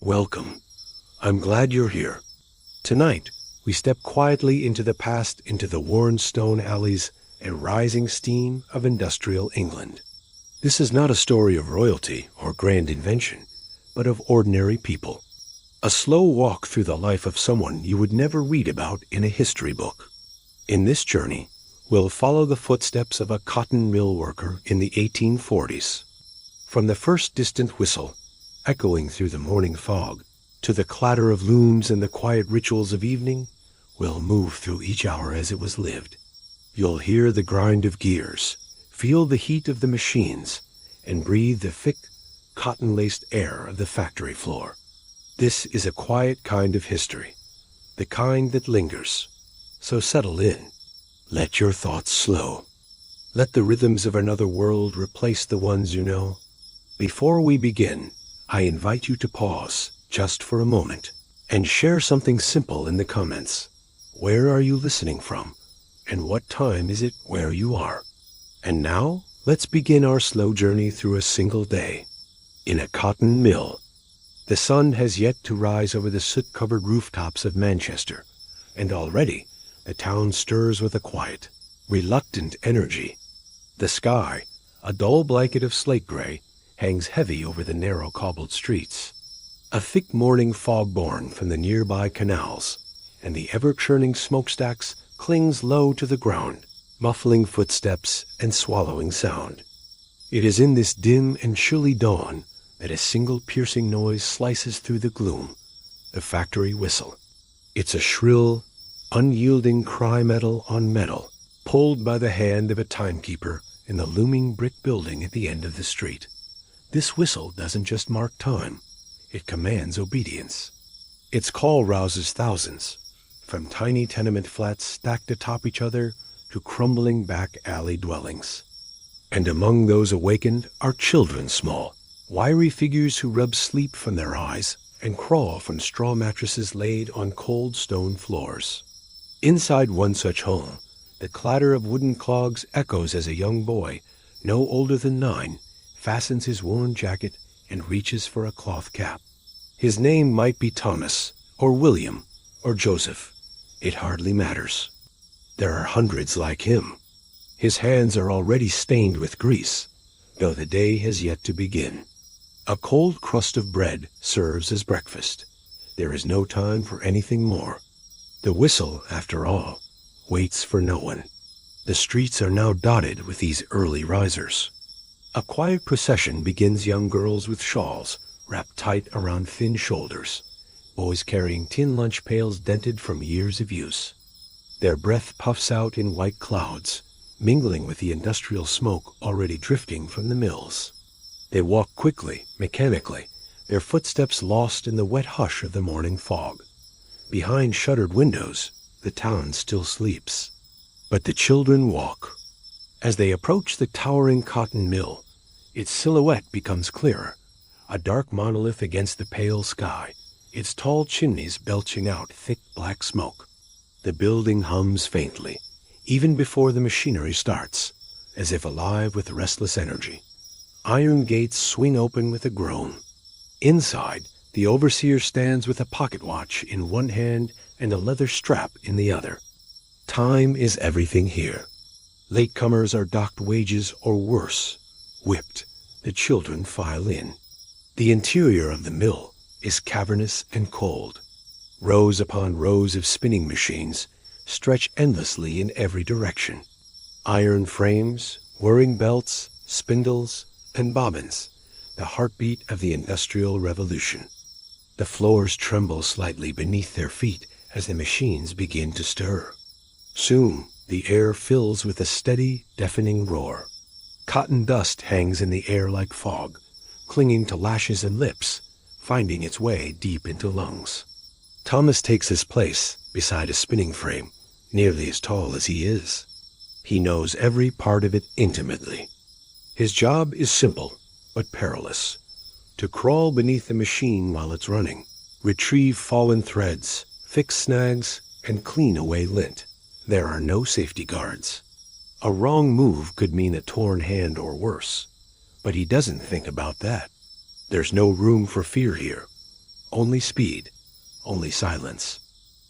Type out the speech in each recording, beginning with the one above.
Welcome. I'm glad you're here. Tonight, we step quietly into the past, into the worn stone alleys and rising steam of industrial England. This is not a story of royalty or grand invention, but of ordinary people. A slow walk through the life of someone you would never read about in a history book. In this journey, we'll follow the footsteps of a cotton mill worker in the 1840s. From the first distant whistle, echoing through the morning fog, to the clatter of looms and the quiet rituals of evening, we'll move through each hour as it was lived. You'll hear the grind of gears, feel the heat of the machines, and breathe the thick, cotton-laced air of the factory floor. This is a quiet kind of history, the kind that lingers. So settle in. Let your thoughts slow. Let the rhythms of another world replace the ones you know. Before we begin, I invite you to pause just for a moment and share something simple in the comments. Where are you listening from? And what time is it where you are? And now, let's begin our slow journey through a single day. In a cotton mill. The sun has yet to rise over the soot-covered rooftops of Manchester, and already the town stirs with a quiet, reluctant energy. The sky, a dull blanket of slate gray, hangs heavy over the narrow cobbled streets. A thick morning fog borne from the nearby canals, and the ever-churning smokestacks clings low to the ground, muffling footsteps and swallowing sound. It is in this dim and chilly dawn that a single piercing noise slices through the gloom, the factory whistle. It's a shrill, unyielding cry metal on metal, pulled by the hand of a timekeeper in the looming brick building at the end of the street. This whistle doesn't just mark time, it commands obedience. Its call rouses thousands, from tiny tenement flats stacked atop each other to crumbling back alley dwellings. And among those awakened are children small, wiry figures who rub sleep from their eyes and crawl from straw mattresses laid on cold stone floors. Inside one such home, the clatter of wooden clogs echoes as a young boy, no older than 9, fastens his woolen jacket and reaches for a cloth cap. His name might be Thomas, or William, or Joseph. It hardly matters. There are hundreds like him. His hands are already stained with grease, though the day has yet to begin. A cold crust of bread serves as breakfast. There is no time for anything more. The whistle, after all, waits for no one. The streets are now dotted with these early risers. A quiet procession begins, young girls with shawls wrapped tight around thin shoulders, boys carrying tin lunch pails dented from years of use. Their breath puffs out in white clouds, mingling with the industrial smoke already drifting from the mills. They walk quickly, mechanically, their footsteps lost in the wet hush of the morning fog. Behind shuttered windows, the town still sleeps. But the children walk. As they approach the towering cotton mill, its silhouette becomes clearer, a dark monolith against the pale sky, its tall chimneys belching out thick black smoke. The building hums faintly, even before the machinery starts, as if alive with restless energy. Iron gates swing open with a groan. Inside, the overseer stands with a pocket watch in one hand and a leather strap in the other. Time is everything here. Latecomers are docked wages or worse, whipped. The children file in. The interior of the mill is cavernous and cold. Rows upon rows of spinning machines stretch endlessly in every direction. Iron frames, whirring belts, spindles, and bobbins, the heartbeat of the Industrial Revolution. The floors tremble slightly beneath their feet as the machines begin to stir. Soon, the air fills with a steady, deafening roar. Cotton dust hangs in the air like fog, clinging to lashes and lips, finding its way deep into lungs. Thomas takes his place beside a spinning frame, nearly as tall as he is. He knows every part of it intimately. His job is simple, but perilous. To crawl beneath the machine while it's running, retrieve fallen threads, fix snags, and clean away lint. There are no safety guards. A wrong move could mean a torn hand or worse, but he doesn't think about that. There's no room for fear here, only speed, only silence.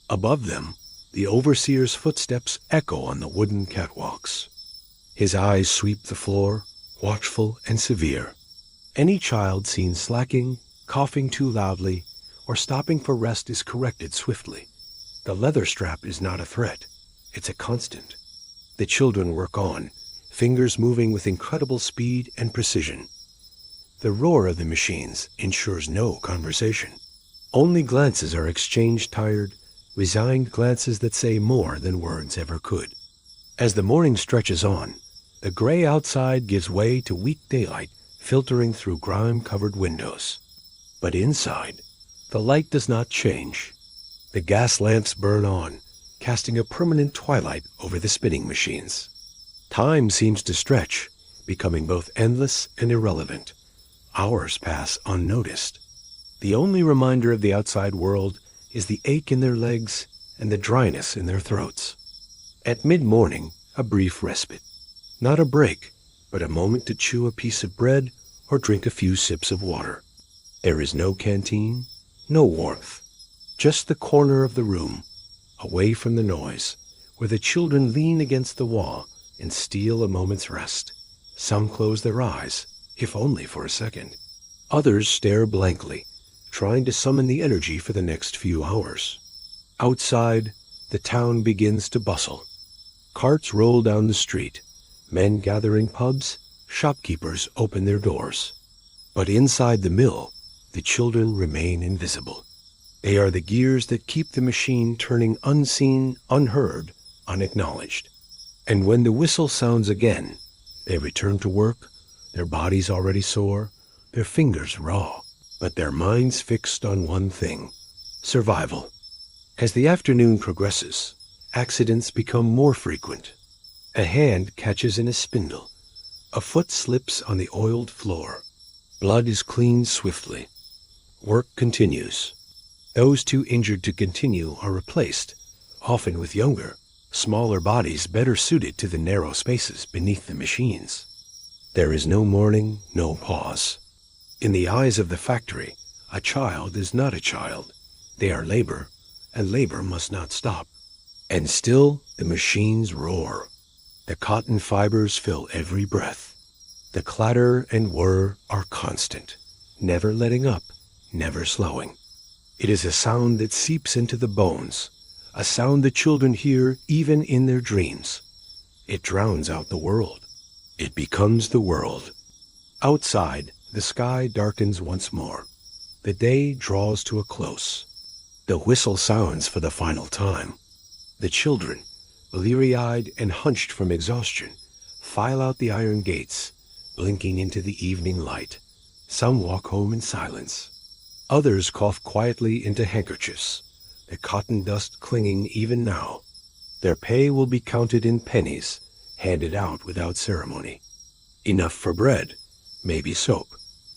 Above them, the overseer's footsteps echo on the wooden catwalks. His eyes sweep the floor, watchful and severe. Any child seen slacking, coughing too loudly, or stopping for rest is corrected swiftly. The leather strap is not a threat. It's a constant. The children work on, fingers moving with incredible speed and precision. The roar of the machines ensures no conversation. Only glances are exchanged, tired, resigned glances that say more than words ever could. As the morning stretches on, the gray outside gives way to weak daylight filtering through grime-covered windows. But inside, the light does not change. The gas lamps burn on, casting a permanent twilight over the spinning machines. Time seems to stretch, becoming both endless and irrelevant. Hours pass unnoticed. The only reminder of the outside world is the ache in their legs and the dryness in their throats. At mid-morning, a brief respite. Not a break, but a moment to chew a piece of bread or drink a few sips of water. There is no canteen, no warmth. Just the corner of the room, away from the noise, where the children lean against the wall and steal a moment's rest. Some close their eyes, if only for a second. Others stare blankly, trying to summon the energy for the next few hours. Outside, the town begins to bustle. Carts roll down the street. Men gather in pubs, shopkeepers open their doors. But inside the mill, the children remain invisible. They are the gears that keep the machine turning unseen, unheard, unacknowledged. And when the whistle sounds again, they return to work, their bodies already sore, their fingers raw, but their minds fixed on one thing: survival. As the afternoon progresses, accidents become more frequent. A hand catches in a spindle. A foot slips on the oiled floor. Blood is cleaned swiftly. Work continues. Those too injured to continue are replaced, often with younger, smaller bodies better suited to the narrow spaces beneath the machines. There is no mourning, no pause. In the eyes of the factory, a child is not a child. They are labor, and labor must not stop. And still the machines roar. The cotton fibers fill every breath. The clatter and whir are constant, never letting up, never slowing. It is a sound that seeps into the bones, a sound the children hear even in their dreams. It drowns out the world. It becomes the world. Outside, the sky darkens once more. The day draws to a close. The whistle sounds for the final time. The children, bleary-eyed and hunched from exhaustion, file out the iron gates, blinking into the evening light. Some walk home in silence. Others cough quietly into handkerchiefs, the cotton dust clinging even now. Their pay will be counted in pennies, handed out without ceremony. Enough for bread, maybe soap,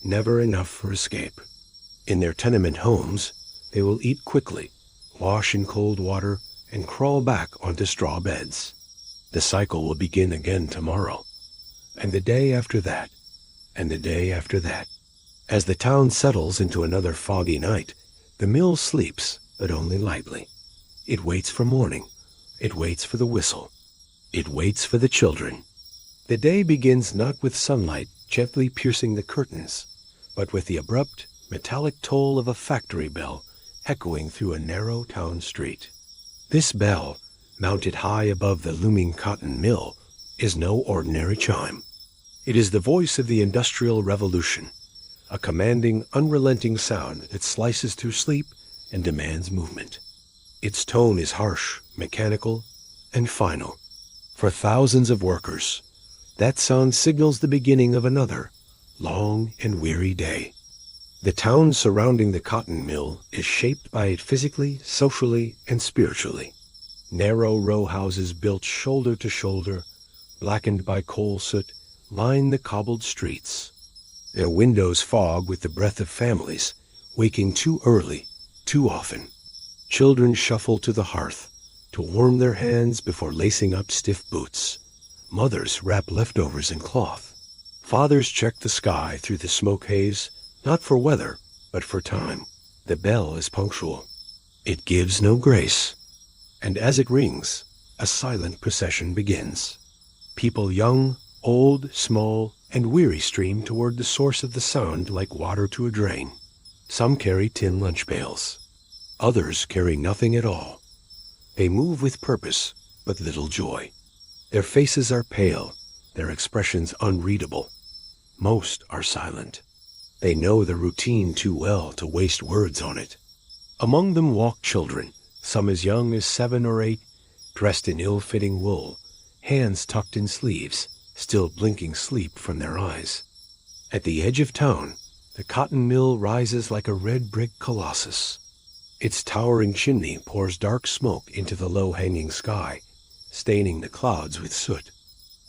never enough for escape. In their tenement homes, they will eat quickly, wash in cold water, and crawl back onto straw beds. The cycle will begin again tomorrow, and the day after that, and the day after that. As the town settles into another foggy night, the mill sleeps, but only lightly. It waits for morning. It waits for the whistle. It waits for the children. The day begins not with sunlight gently piercing the curtains, but with the abrupt, metallic toll of a factory bell echoing through a narrow town street. This bell, mounted high above the looming cotton mill, is no ordinary chime. It is the voice of the Industrial Revolution, a commanding, unrelenting sound that slices through sleep and demands movement. Its tone is harsh, mechanical, and final. For thousands of workers, that sound signals the beginning of another, long and weary day. The town surrounding the cotton mill is shaped by it physically, socially, and spiritually. Narrow row houses built shoulder to shoulder, blackened by coal soot, line the cobbled streets. Their windows fog with the breath of families, waking too early, too often. Children shuffle to the hearth to warm their hands before lacing up stiff boots. Mothers wrap leftovers in cloth. Fathers check the sky through the smoke haze, not for weather, but for time. The bell is punctual. It gives no grace. And as it rings, a silent procession begins. People young, old, small, and weary stream toward the source of the sound like water to a drain. Some carry tin lunch pails. Others carry nothing at all. They move with purpose, but little joy. Their faces are pale, their expressions unreadable. Most are silent. They know the routine too well to waste words on it. Among them walk children, some as young as 7 or 8, dressed in ill-fitting wool, hands tucked in sleeves, still blinking sleep from their eyes. At the edge of town, the cotton mill rises like a red brick colossus. Its towering chimney pours dark smoke into the low-hanging sky, staining the clouds with soot.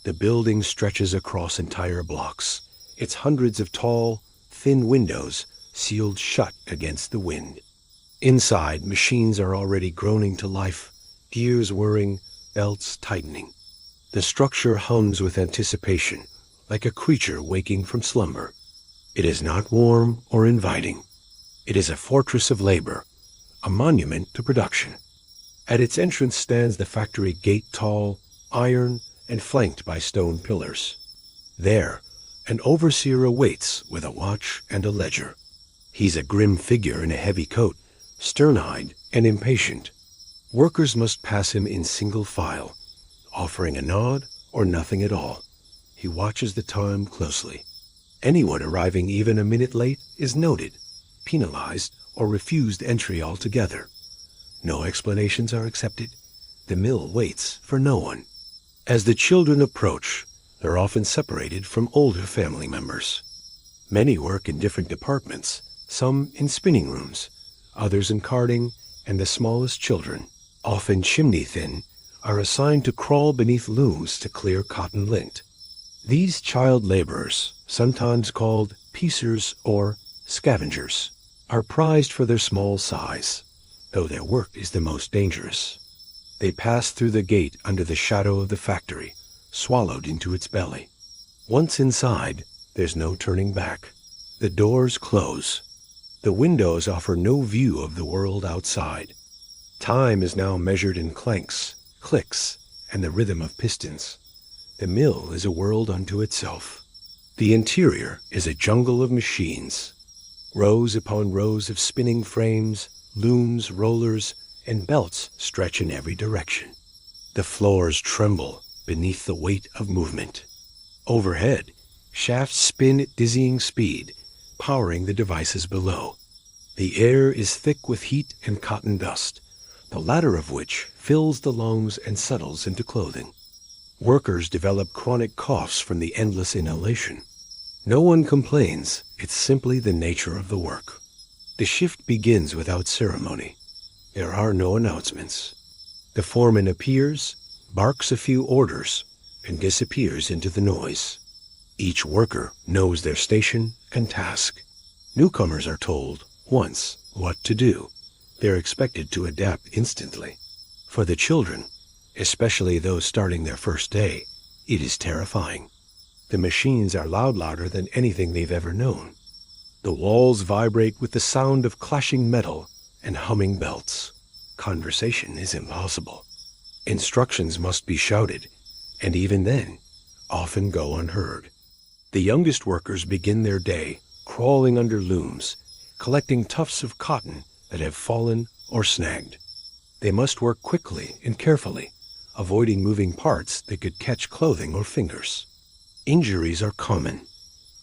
The building stretches across entire blocks, its hundreds of tall, thin windows sealed shut against the wind. Inside, machines are already groaning to life, gears whirring, belts tightening. The structure hums with anticipation, like a creature waking from slumber. It is not warm or inviting. It is a fortress of labor, a monument to production. At its entrance stands the factory gate, tall, iron, and flanked by stone pillars. There, an overseer awaits with a watch and a ledger. He's a grim figure in a heavy coat, stern-eyed and impatient. Workers must pass him in single file, offering a nod or nothing at all. He watches the time closely. Anyone arriving even a minute late is noted, penalized, or refused entry altogether. No explanations are accepted. The mill waits for no one. As the children approach, they're often separated from older family members. Many work in different departments, some in spinning rooms, others in carding, and the smallest children, often chimney-thin, are assigned to crawl beneath looms to clear cotton lint. These child laborers, sometimes called piecers or scavengers, are prized for their small size, though their work is the most dangerous. They pass through the gate under the shadow of the factory, swallowed into its belly. Once inside, there's no turning back. The doors close. The windows offer no view of the world outside. Time is now measured in clanks, clicks, and the rhythm of pistons. The mill is a world unto itself. The interior is a jungle of machines. Rows upon rows of spinning frames, looms, rollers, and belts stretch in every direction. The floors tremble beneath the weight of movement. Overhead, shafts spin at dizzying speed, powering the devices below. The air is thick with heat and cotton dust, the latter of which fills the lungs and settles into clothing. Workers develop chronic coughs from the endless inhalation. No one complains. It's simply the nature of the work. The shift begins without ceremony. There are no announcements. The foreman appears, barks a few orders, and disappears into the noise. Each worker knows their station and task. Newcomers are told, once, what to do. They're expected to adapt instantly. For the children, especially those starting their first day, it is terrifying. The machines are louder than anything they've ever known. The walls vibrate with the sound of clashing metal and humming belts. Conversation is impossible. Instructions must be shouted, and even then, often go unheard. The youngest workers begin their day crawling under looms, collecting tufts of cotton that have fallen or snagged. They must work quickly and carefully, avoiding moving parts that could catch clothing or fingers. Injuries are common.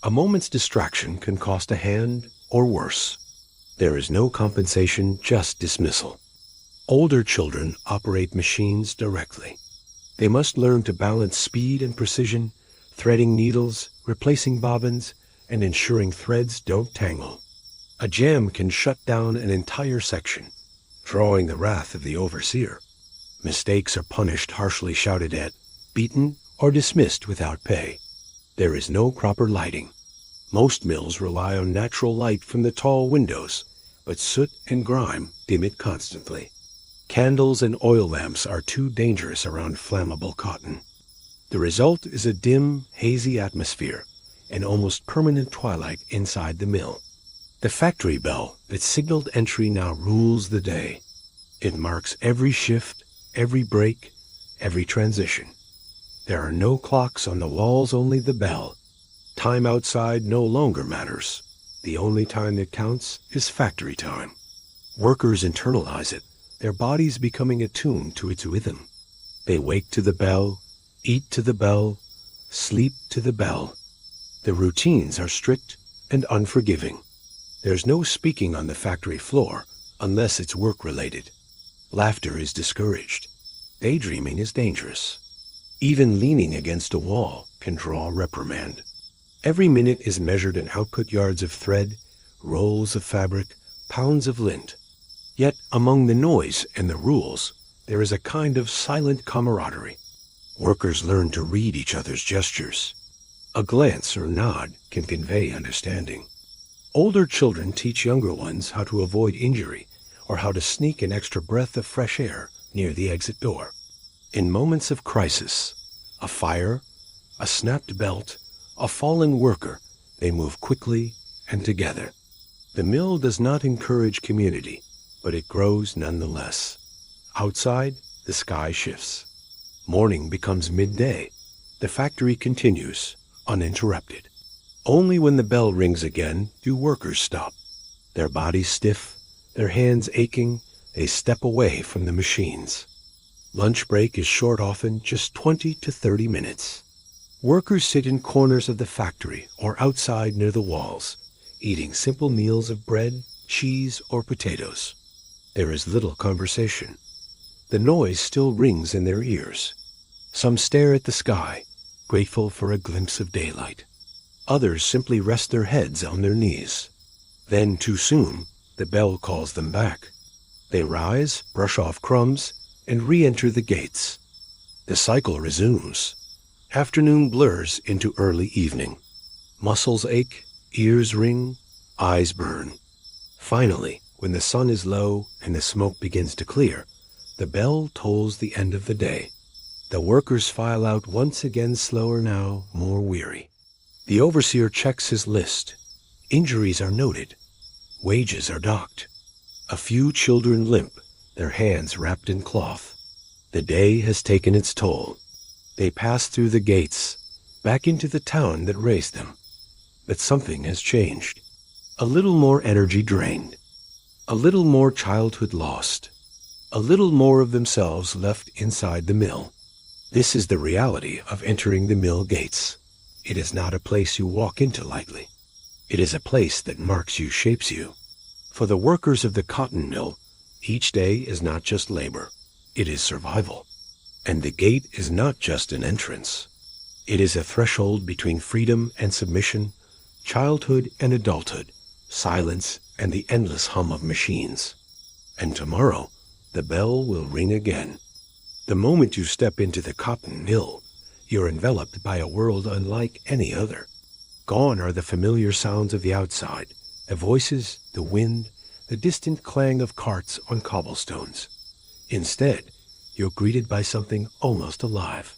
A moment's distraction can cost a hand or worse. There is no compensation, just dismissal. Older children operate machines directly. They must learn to balance speed and precision, threading needles, replacing bobbins, and ensuring threads don't tangle. A jam can shut down an entire section, drawing the wrath of the overseer. Mistakes are punished, harshly shouted at, beaten, or dismissed without pay. There is no proper lighting. Most mills rely on natural light from the tall windows, but soot and grime dim it constantly. Candles and oil lamps are too dangerous around flammable cotton. The result is a dim, hazy atmosphere, an almost permanent twilight inside the mill. The factory bell that signaled entry now rules the day. It marks every shift, every break, every transition. There are no clocks on the walls, only the bell. Time outside no longer matters. The only time that counts is factory time. Workers internalize it, their bodies becoming attuned to its rhythm. They wake to the bell, eat to the bell, sleep to the bell. The routines are strict and unforgiving. There's no speaking on the factory floor unless it's work-related. Laughter is discouraged. Daydreaming is dangerous. Even leaning against a wall can draw reprimand. Every minute is measured in output yards of thread, rolls of fabric, pounds of lint. Yet among the noise and the rules, there is a kind of silent camaraderie. Workers learn to read each other's gestures. A glance or nod can convey understanding. Older children teach younger ones how to avoid injury or how to sneak an extra breath of fresh air near the exit door. In moments of crisis, a fire, a snapped belt, a fallen worker, they move quickly and together. The mill does not encourage community, but it grows nonetheless. Outside, the sky shifts. Morning becomes midday. The factory continues, uninterrupted. Only when the bell rings again do workers stop. Their bodies stiff, their hands aching, they step away from the machines. Lunch break is short, often just 20 to 30 minutes. Workers sit in corners of the factory or outside near the walls, eating simple meals of bread, cheese, or potatoes. There is little conversation. The noise still rings in their ears. Some stare at the sky, grateful for a glimpse of daylight. Others simply rest their heads on their knees. Then, too soon, the bell calls them back. They rise, brush off crumbs, and re-enter the gates. The cycle resumes. Afternoon blurs into early evening. Muscles ache, ears ring, eyes burn. Finally, when the sun is low and the smoke begins to clear, the bell tolls the end of the day. The workers file out once again, slower now, more weary. The overseer checks his list. Injuries are noted. Wages are docked. A few children limp, their hands wrapped in cloth. The day has taken its toll. They pass through the gates, back into the town that raised them. But something has changed. A little more energy drained. A little more childhood lost. A little more of themselves left inside the mill. This is the reality of entering the mill gates. It is not a place you walk into lightly. It is a place that marks you, shapes you. For the workers of the cotton mill, each day is not just labor. It is survival. And the gate is not just an entrance. It is a threshold between freedom and submission, childhood and adulthood, silence and the endless hum of machines. And tomorrow, the bell will ring again. The moment you step into the cotton mill, you're enveloped by a world unlike any other. Gone are the familiar sounds of the outside, the voices, the wind, the distant clang of carts on cobblestones. Instead, you're greeted by something almost alive.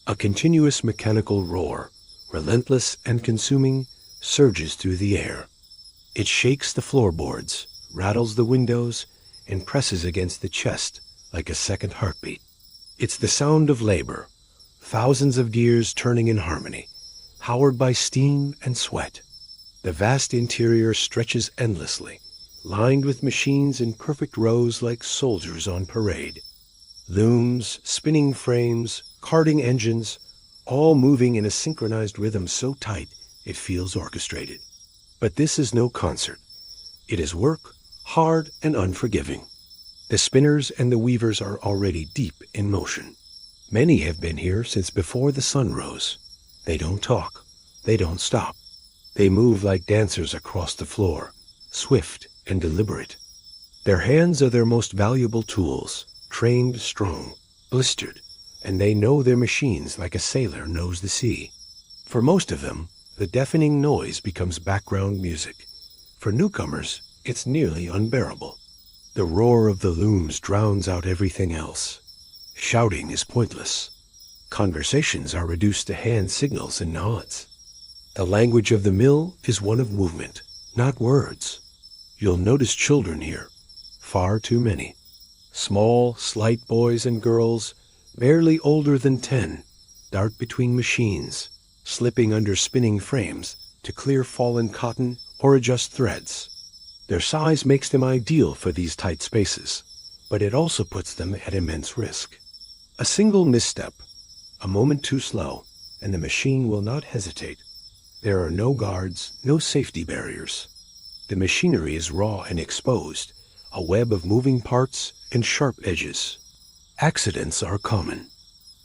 A continuous mechanical roar, relentless and consuming, surges through the air. It shakes the floorboards, rattles the windows, and presses against the chest like a second heartbeat. It's the sound of labor, thousands of gears turning in harmony, powered by steam and sweat. The vast interior stretches endlessly, lined with machines in perfect rows like soldiers on parade. Looms, spinning frames, carding engines, all moving in a synchronized rhythm so tight it feels orchestrated. But this is no concert. It is work, hard and unforgiving. The spinners and the weavers are already deep in motion. Many have been here since before the sun rose. They don't talk. They don't stop. They move like dancers across the floor, swift and deliberate. Their hands are their most valuable tools, trained strong, blistered, and they know their machines like a sailor knows the sea. For most of them, the deafening noise becomes background music. For newcomers, it's nearly unbearable. The roar of the looms drowns out everything else. Shouting is pointless. Conversations are reduced to hand signals and nods. The language of the mill is one of movement, not words. You'll notice children here, far too many. Small, slight boys and girls, barely older than 10, dart between machines, slipping under spinning frames to clear fallen cotton or adjust threads. Their size makes them ideal for these tight spaces, but it also puts them at immense risk. A single misstep, a moment too slow, and the machine will not hesitate. There are no guards, no safety barriers. The machinery is raw and exposed, a web of moving parts and sharp edges. Accidents are common.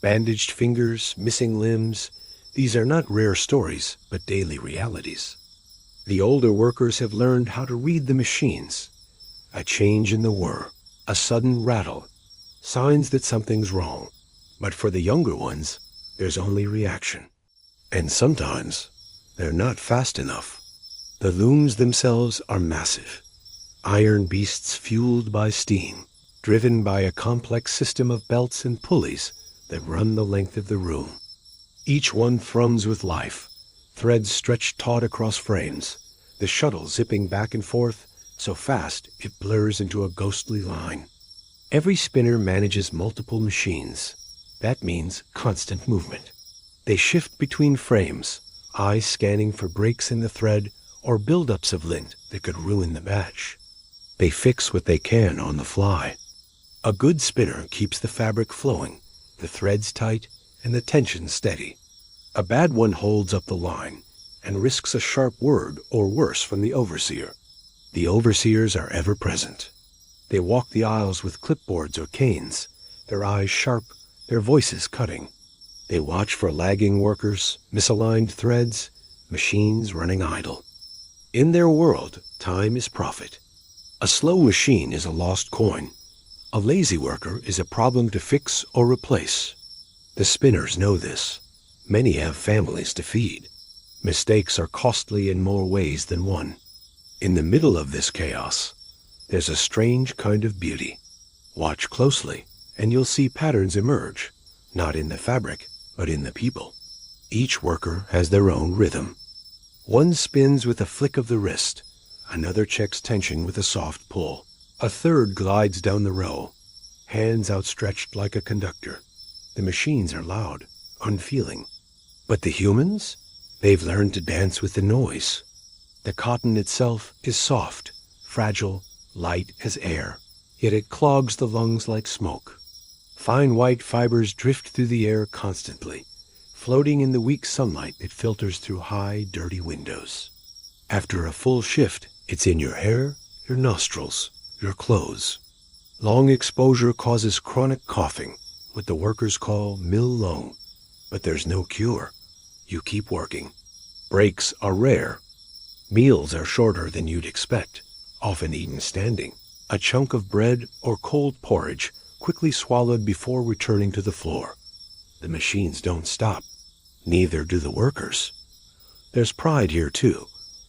Bandaged fingers, missing limbs, these are not rare stories, but daily realities. The older workers have learned how to read the machines. A change in the whir, a sudden rattle, signs that something's wrong. But for the younger ones, there's only reaction. And sometimes, they're not fast enough. The looms themselves are massive. Iron beasts fueled by steam, driven by a complex system of belts and pulleys that run the length of the room. Each one thrums with life, threads stretched taut across frames, the shuttle zipping back and forth so fast it blurs into a ghostly line. Every spinner manages multiple machines. That means constant movement. They shift between frames, eyes scanning for breaks in the thread or buildups of lint that could ruin the batch. They fix what they can on the fly. A good spinner keeps the fabric flowing, the threads tight, and the tension steady. A bad one holds up the line and risks a sharp word or worse from the overseer. The overseers are ever present. They walk the aisles with clipboards or canes, their eyes sharp, their voices cutting. They watch for lagging workers, misaligned threads, machines running idle. In their world, time is profit. A slow machine is a lost coin. A lazy worker is a problem to fix or replace. The spinners know this. Many have families to feed. Mistakes are costly in more ways than one. In the middle of this chaos, there's a strange kind of beauty. Watch closely, and you'll see patterns emerge, not in the fabric, but in the people. Each worker has their own rhythm. One spins with a flick of the wrist, another checks tension with a soft pull. A third glides down the row, hands outstretched like a conductor. The machines are loud, unfeeling. But the humans? They've learned to dance with the noise. The cotton itself is soft, fragile, light as air, yet it clogs the lungs like smoke. Fine white fibers drift through the air constantly, floating in the weak sunlight that filters through high, dirty windows. After a full shift, it's in your hair, your nostrils, your clothes. Long exposure causes chronic coughing, what the workers call mill lung. But there's no cure. You keep working. Breaks are rare. Meals are shorter than you'd expect, often eaten standing. A chunk of bread or cold porridge quickly swallowed before returning to the floor. The machines don't stop. Neither do the workers. There's pride here too,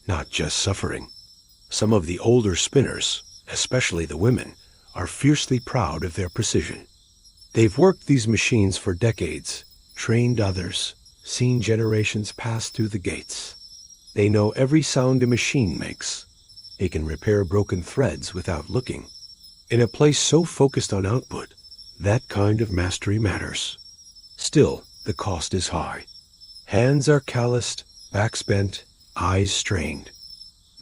not just suffering. Some of the older spinners, especially the women, are fiercely proud of their precision. They've worked these machines for decades, trained others, seen generations pass through the gates. They know every sound a machine makes. They can repair broken threads without looking. In a place so focused on output, that kind of mastery matters. Still, the cost is high. Hands are calloused, backs bent, eyes strained.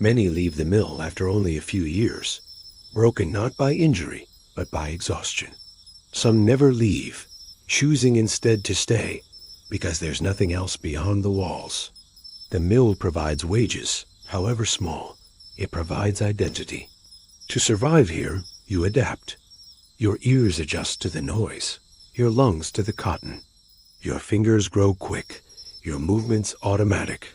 Many leave the mill after only a few years, broken not by injury, but by exhaustion. Some never leave, choosing instead to stay, because there's nothing else beyond the walls. The mill provides wages, however small. It provides identity. To survive here, you adapt. Your ears adjust to the noise, your lungs to the cotton. Your fingers grow quick, your movements automatic.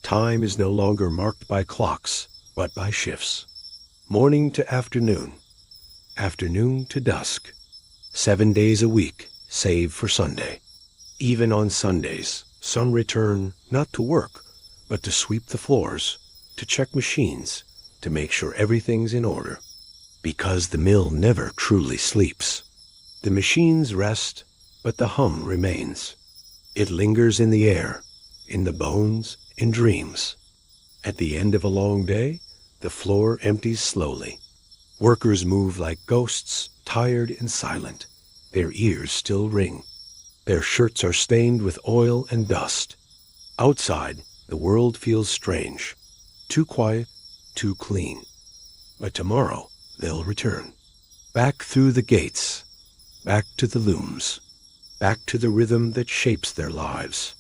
Time is no longer marked by clocks, but by shifts. Morning to afternoon, afternoon to dusk. 7 days a week, save for Sunday. Even on Sundays, some return not to work, but to sweep the floors, to check machines, to make sure everything's in order. Because the mill never truly sleeps. The machines rest, but the hum remains. It lingers in the air, in the bones, in dreams. At the end of a long day, the floor empties slowly. Workers move like ghosts, tired and silent. Their ears still ring. Their shirts are stained with oil and dust. Outside, the world feels strange. Too quiet, too clean. But tomorrow, they'll return. Back through the gates. Back to the looms. Back to the rhythm that shapes their lives.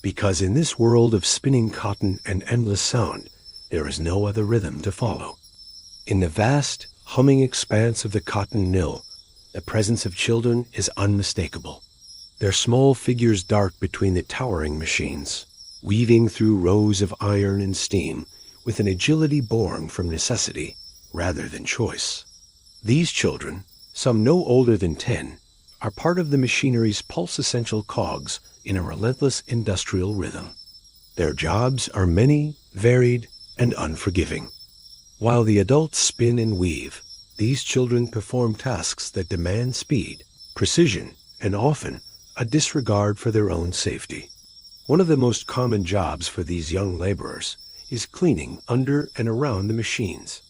Because in this world of spinning cotton and endless sound, there is no other rhythm to follow. In the vast, humming expanse of the cotton mill, the presence of children is unmistakable. Their small figures dart between the towering machines, weaving through rows of iron and steam with an agility born from necessity rather than choice. These children, some no older than 10, are part of the machinery's pulse-essential cogs in a relentless industrial rhythm. Their jobs are many, varied, and unforgiving. While the adults spin and weave, these children perform tasks that demand speed, precision, and often a disregard for their own safety. One of the most common jobs for these young laborers is cleaning under and around the machines,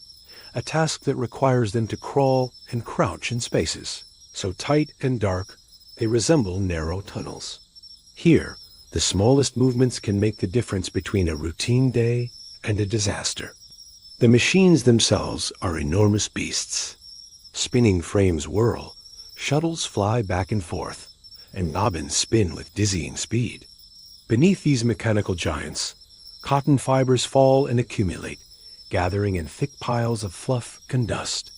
a task that requires them to crawl and crouch in spaces so tight and dark they resemble narrow tunnels. Here, the smallest movements can make the difference between a routine day and a disaster. The machines themselves are enormous beasts. Spinning frames whirl, shuttles fly back and forth, and bobbins spin with dizzying speed. Beneath these mechanical giants, cotton fibers fall and accumulate, gathering in thick piles of fluff and dust.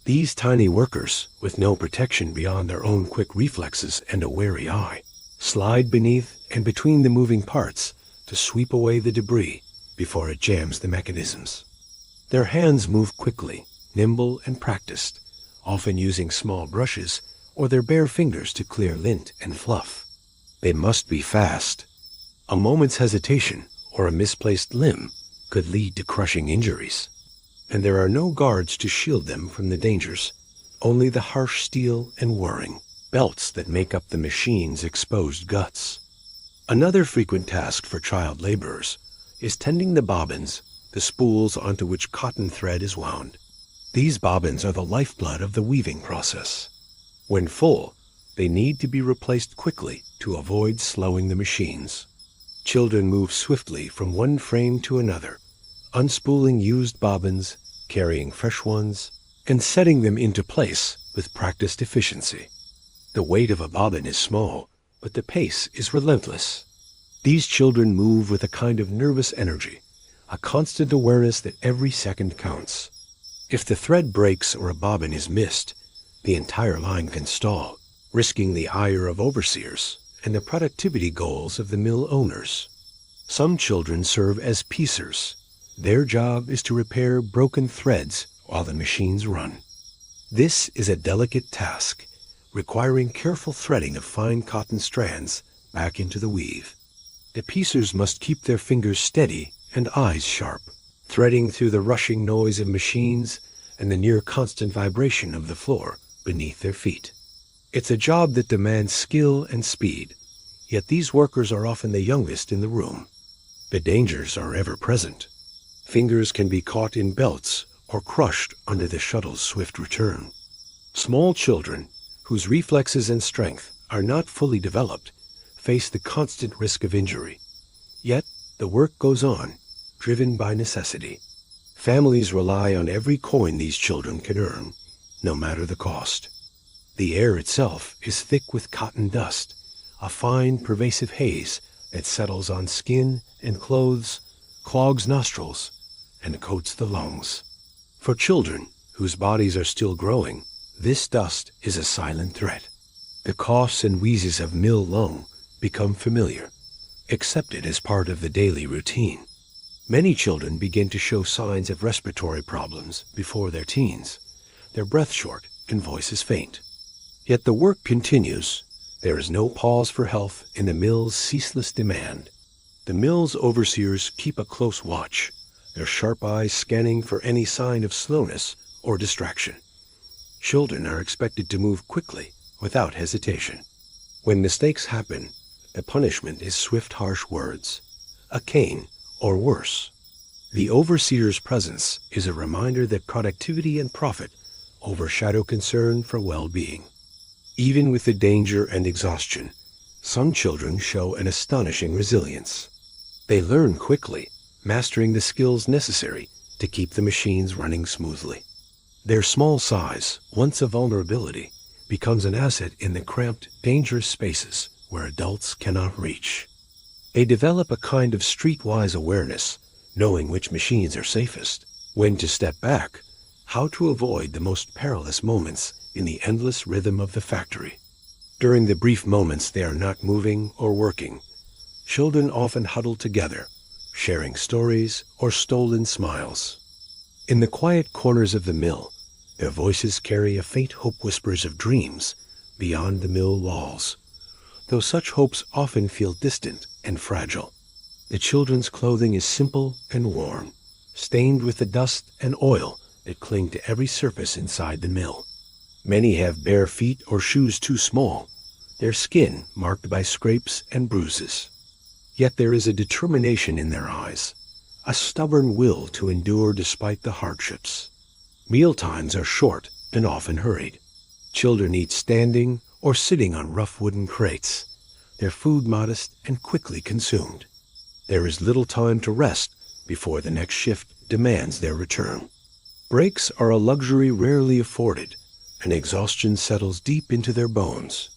These tiny workers, with no protection beyond their own quick reflexes and a wary eye, slide beneath and between the moving parts to sweep away the debris before it jams the mechanisms. Their hands move quickly, nimble and practiced, often using small brushes or their bare fingers to clear lint and fluff. They must be fast. A moment's hesitation or a misplaced limb could lead to crushing injuries. And there are no guards to shield them from the dangers, only the harsh steel and whirring, belts that make up the machine's exposed guts. Another frequent task for child laborers is tending the bobbins, the spools onto which cotton thread is wound. These bobbins are the lifeblood of the weaving process. When full, they need to be replaced quickly to avoid slowing the machines. Children move swiftly from one frame to another, unspooling used bobbins, carrying fresh ones, and setting them into place with practiced efficiency. The weight of a bobbin is small, but the pace is relentless. These children move with a kind of nervous energy, a constant awareness that every second counts. If the thread breaks or a bobbin is missed, the entire line can stall, risking the ire of overseers and the productivity goals of the mill owners. Some children serve as piecers. Their job is to repair broken threads while the machines run. This is a delicate task, requiring careful threading of fine cotton strands back into the weave. The piecers must keep their fingers steady and eyes sharp, threading through the rushing noise of machines and the near constant vibration of the floor beneath their feet. It's a job that demands skill and speed, yet these workers are often the youngest in the room. The dangers are ever present. Fingers can be caught in belts or crushed under the shuttle's swift return. Small children, whose reflexes and strength are not fully developed, face the constant risk of injury. Yet the work goes on, driven by necessity. Families rely on every coin these children can earn, no matter the cost. The air itself is thick with cotton dust, a fine, pervasive haze that settles on skin and clothes, clogs nostrils, and coats the lungs. For children, whose bodies are still growing, this dust is a silent threat. The coughs and wheezes of mill lung become familiar, accepted as part of the daily routine. Many children begin to show signs of respiratory problems before their teens. Their breath short and voices faint. Yet the work continues. There is no pause for health in the mill's ceaseless demand. The mill's overseers keep a close watch, their sharp eyes scanning for any sign of slowness or distraction. Children are expected to move quickly, without hesitation. When mistakes happen, the punishment is swift, harsh words, a cane, or worse. The overseer's presence is a reminder that productivity and profit overshadow concern for well-being. Even with the danger and exhaustion, some children show an astonishing resilience. They learn quickly, mastering the skills necessary to keep the machines running smoothly. Their small size, once a vulnerability, becomes an asset in the cramped, dangerous spaces where adults cannot reach. They develop a kind of streetwise awareness, knowing which machines are safest, when to step back, how to avoid the most perilous moments in the endless rhythm of the factory. During the brief moments they are not moving or working, children often huddle together, sharing stories or stolen smiles. In the quiet corners of the mill, their voices carry a faint hope, whispers of dreams beyond the mill walls, though such hopes often feel distant and fragile. The children's clothing is simple and worn, stained with the dust and oil that cling to every surface inside the mill. Many have bare feet or shoes too small, their skin marked by scrapes and bruises. Yet there is a determination in their eyes, a stubborn will to endure despite the hardships. Mealtimes are short and often hurried. Children eat standing or sitting on rough wooden crates, their food modest and quickly consumed. There is little time to rest before the next shift demands their return. Breaks are a luxury rarely afforded, and exhaustion settles deep into their bones.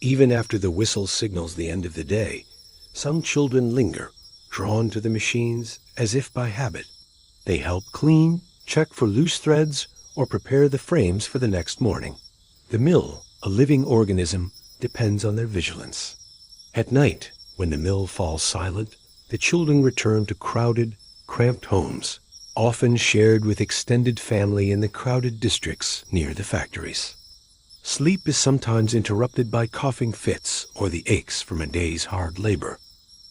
Even after the whistle signals the end of the day, some children linger, drawn to the machines as if by habit. They help clean, check for loose threads, or prepare the frames for the next morning. The mill, a living organism, depends on their vigilance. At night, when the mill falls silent, the children return to crowded, cramped homes, often shared with extended family in the crowded districts near the factories. Sleep is sometimes interrupted by coughing fits or the aches from a day's hard labor.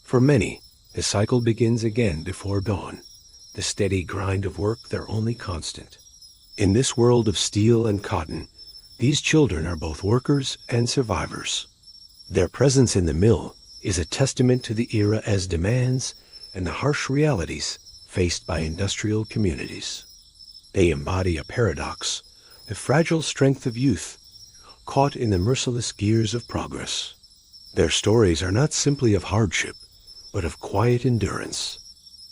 For many, the cycle begins again before dawn, the steady grind of work their only constant. In this world of steel and cotton, these children are both workers and survivors. Their presence in the mill is a testament to the era as demands and the harsh realities faced by industrial communities. They embody a paradox, the fragile strength of youth, caught in the merciless gears of progress. Their stories are not simply of hardship, but of quiet endurance,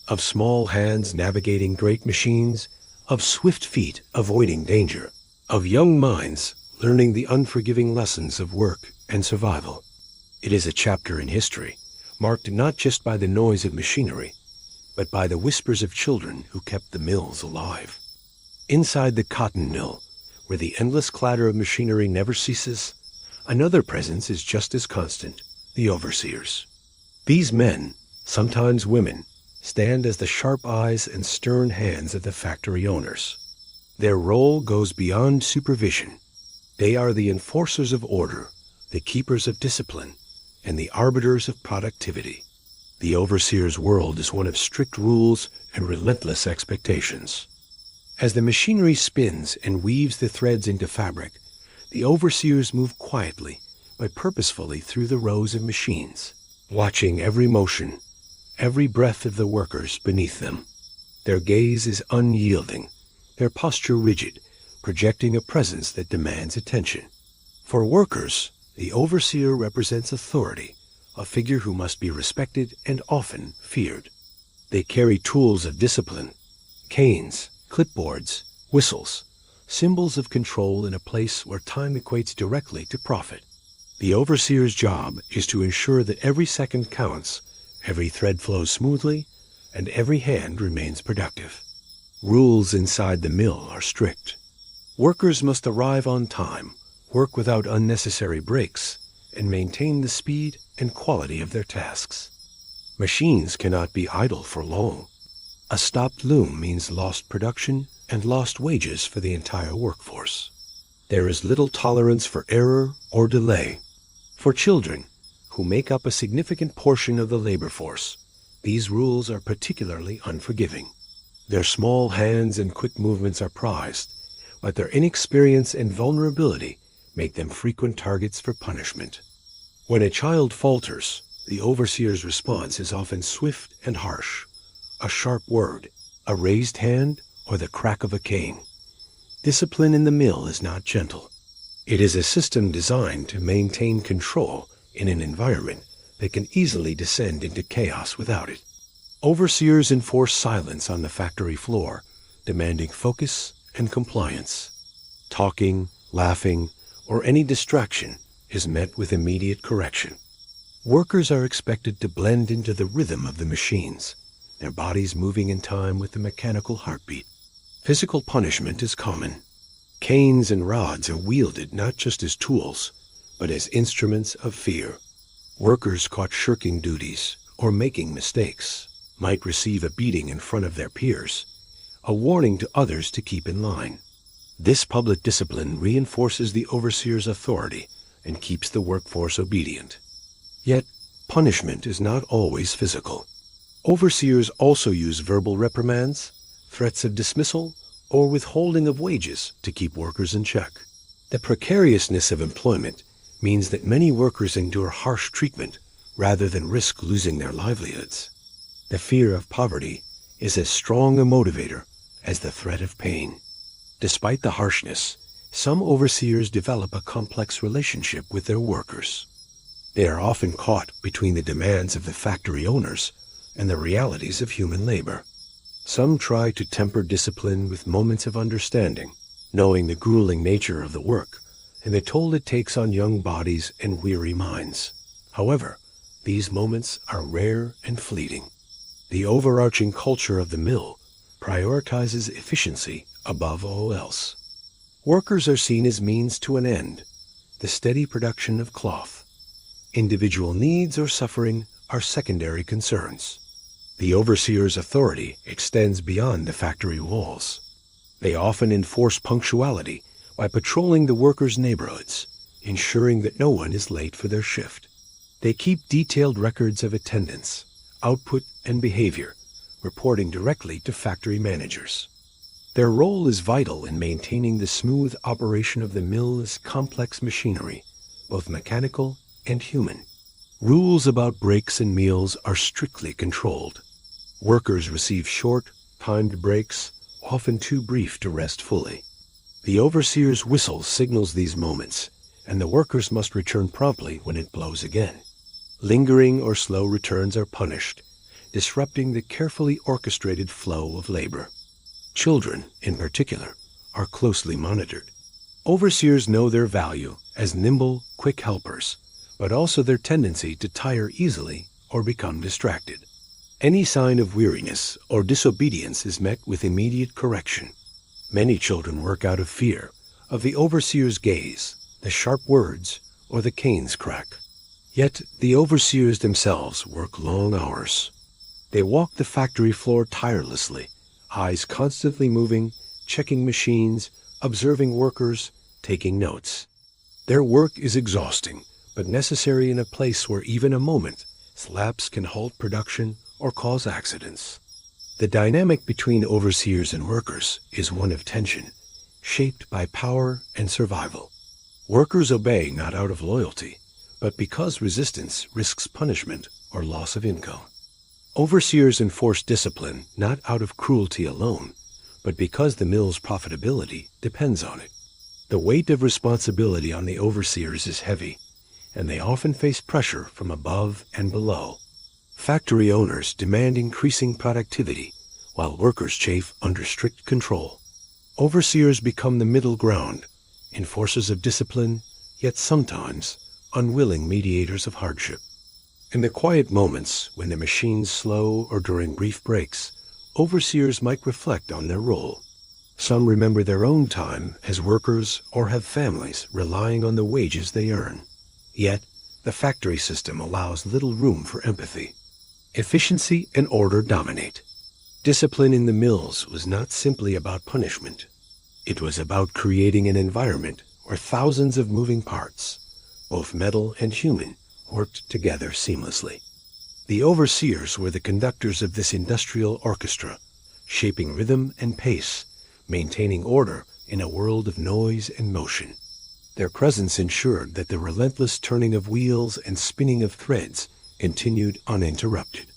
of small hands navigating great machines, of swift feet avoiding danger, of young minds learning the unforgiving lessons of work and survival. It is a chapter in history, marked not just by the noise of machinery, but by the whispers of children who kept the mills alive. Inside the cotton mill, where the endless clatter of machinery never ceases, another presence is just as constant, the overseers. These men, sometimes women, stand as the sharp eyes and stern hands of the factory owners. Their role goes beyond supervision. They are the enforcers of order, the keepers of discipline, and the arbiters of productivity. The overseer's world is one of strict rules and relentless expectations. As the machinery spins and weaves the threads into fabric, the overseers move quietly but purposefully through the rows of machines, watching every motion, every breath of the workers beneath them. Their gaze is unyielding, their posture rigid, projecting a presence that demands attention. For workers, the overseer represents authority, a figure who must be respected and often feared. They carry tools of discipline, canes, clipboards, whistles, symbols of control in a place where time equates directly to profit. The overseer's job is to ensure that every second counts, every thread flows smoothly, and every hand remains productive. Rules inside the mill are strict. Workers must arrive on time, work without unnecessary breaks, and maintain the speed and quality of their tasks. Machines cannot be idle for long. A stopped loom means lost production and lost wages for the entire workforce. There is little tolerance for error or delay. For children, who make up a significant portion of the labor force, these rules are particularly unforgiving. Their small hands and quick movements are prized, but their inexperience and vulnerability make them frequent targets for punishment. When a child falters, the overseer's response is often swift and harsh. A sharp word, a raised hand, or the crack of a cane. Discipline in the mill is not gentle. It is a system designed to maintain control in an environment that can easily descend into chaos without it. Overseers enforce silence on the factory floor, demanding focus and compliance. Talking, laughing, or any distraction is met with immediate correction. Workers are expected to blend into the rhythm of the machines, their bodies moving in time with the mechanical heartbeat. Physical punishment is common. Canes and rods are wielded not just as tools, but as instruments of fear. Workers caught shirking duties or making mistakes might receive a beating in front of their peers, a warning to others to keep in line. This public discipline reinforces the overseer's authority and keeps the workforce obedient. Yet, punishment is not always physical. Overseers also use verbal reprimands, threats of dismissal, or withholding of wages to keep workers in check. The precariousness of employment means that many workers endure harsh treatment rather than risk losing their livelihoods. The fear of poverty is as strong a motivator as the threat of pain. Despite the harshness, some overseers develop a complex relationship with their workers. They are often caught between the demands of the factory owners and the realities of human labor. Some try to temper discipline with moments of understanding, knowing the grueling nature of the work and the toll it takes on young bodies and weary minds. However, these moments are rare and fleeting. The overarching culture of the mill prioritizes efficiency above all else. Workers are seen as means to an end, the steady production of cloth. Individual needs or suffering are secondary concerns. The overseer's authority extends beyond the factory walls. They often enforce punctuality by patrolling the workers' neighborhoods, ensuring that no one is late for their shift. They keep detailed records of attendance, output, and behavior, reporting directly to factory managers. Their role is vital in maintaining the smooth operation of the mill's complex machinery, both mechanical and human. Rules about breaks and meals are strictly controlled. Workers receive short, timed breaks, often too brief to rest fully. The overseer's whistle signals these moments, and the workers must return promptly when it blows again. Lingering or slow returns are punished, disrupting the carefully orchestrated flow of labor. Children, in particular, are closely monitored. Overseers know their value as nimble, quick helpers, but also their tendency to tire easily or become distracted. Any sign of weariness or disobedience is met with immediate correction. Many children work out of fear of the overseer's gaze, the sharp words, or the cane's crack. Yet the overseers themselves work long hours. They walk the factory floor tirelessly, eyes constantly moving, checking machines, observing workers, taking notes. Their work is exhausting, but necessary in a place where even a moment's lapse can halt production or cause accidents. The dynamic between overseers and workers is one of tension, shaped by power and survival. Workers obey not out of loyalty, but because resistance risks punishment or loss of income. Overseers enforce discipline not out of cruelty alone, but because the mill's profitability depends on it. The weight of responsibility on the overseers is heavy, and they often face pressure from above and below. Factory owners demand increasing productivity, while workers chafe under strict control. Overseers become the middle ground, enforcers of discipline, yet sometimes unwilling mediators of hardship. In the quiet moments when the machines slow or during brief breaks, overseers might reflect on their role. Some remember their own time as workers or have families relying on the wages they earn. Yet, the factory system allows little room for empathy. Efficiency and order dominate. Discipline in the mills was not simply about punishment. It was about creating an environment where thousands of moving parts, both metal and human, worked together seamlessly. The overseers were the conductors of this industrial orchestra, shaping rhythm and pace, maintaining order in a world of noise and motion. Their presence ensured that the relentless turning of wheels and spinning of threads continued uninterrupted.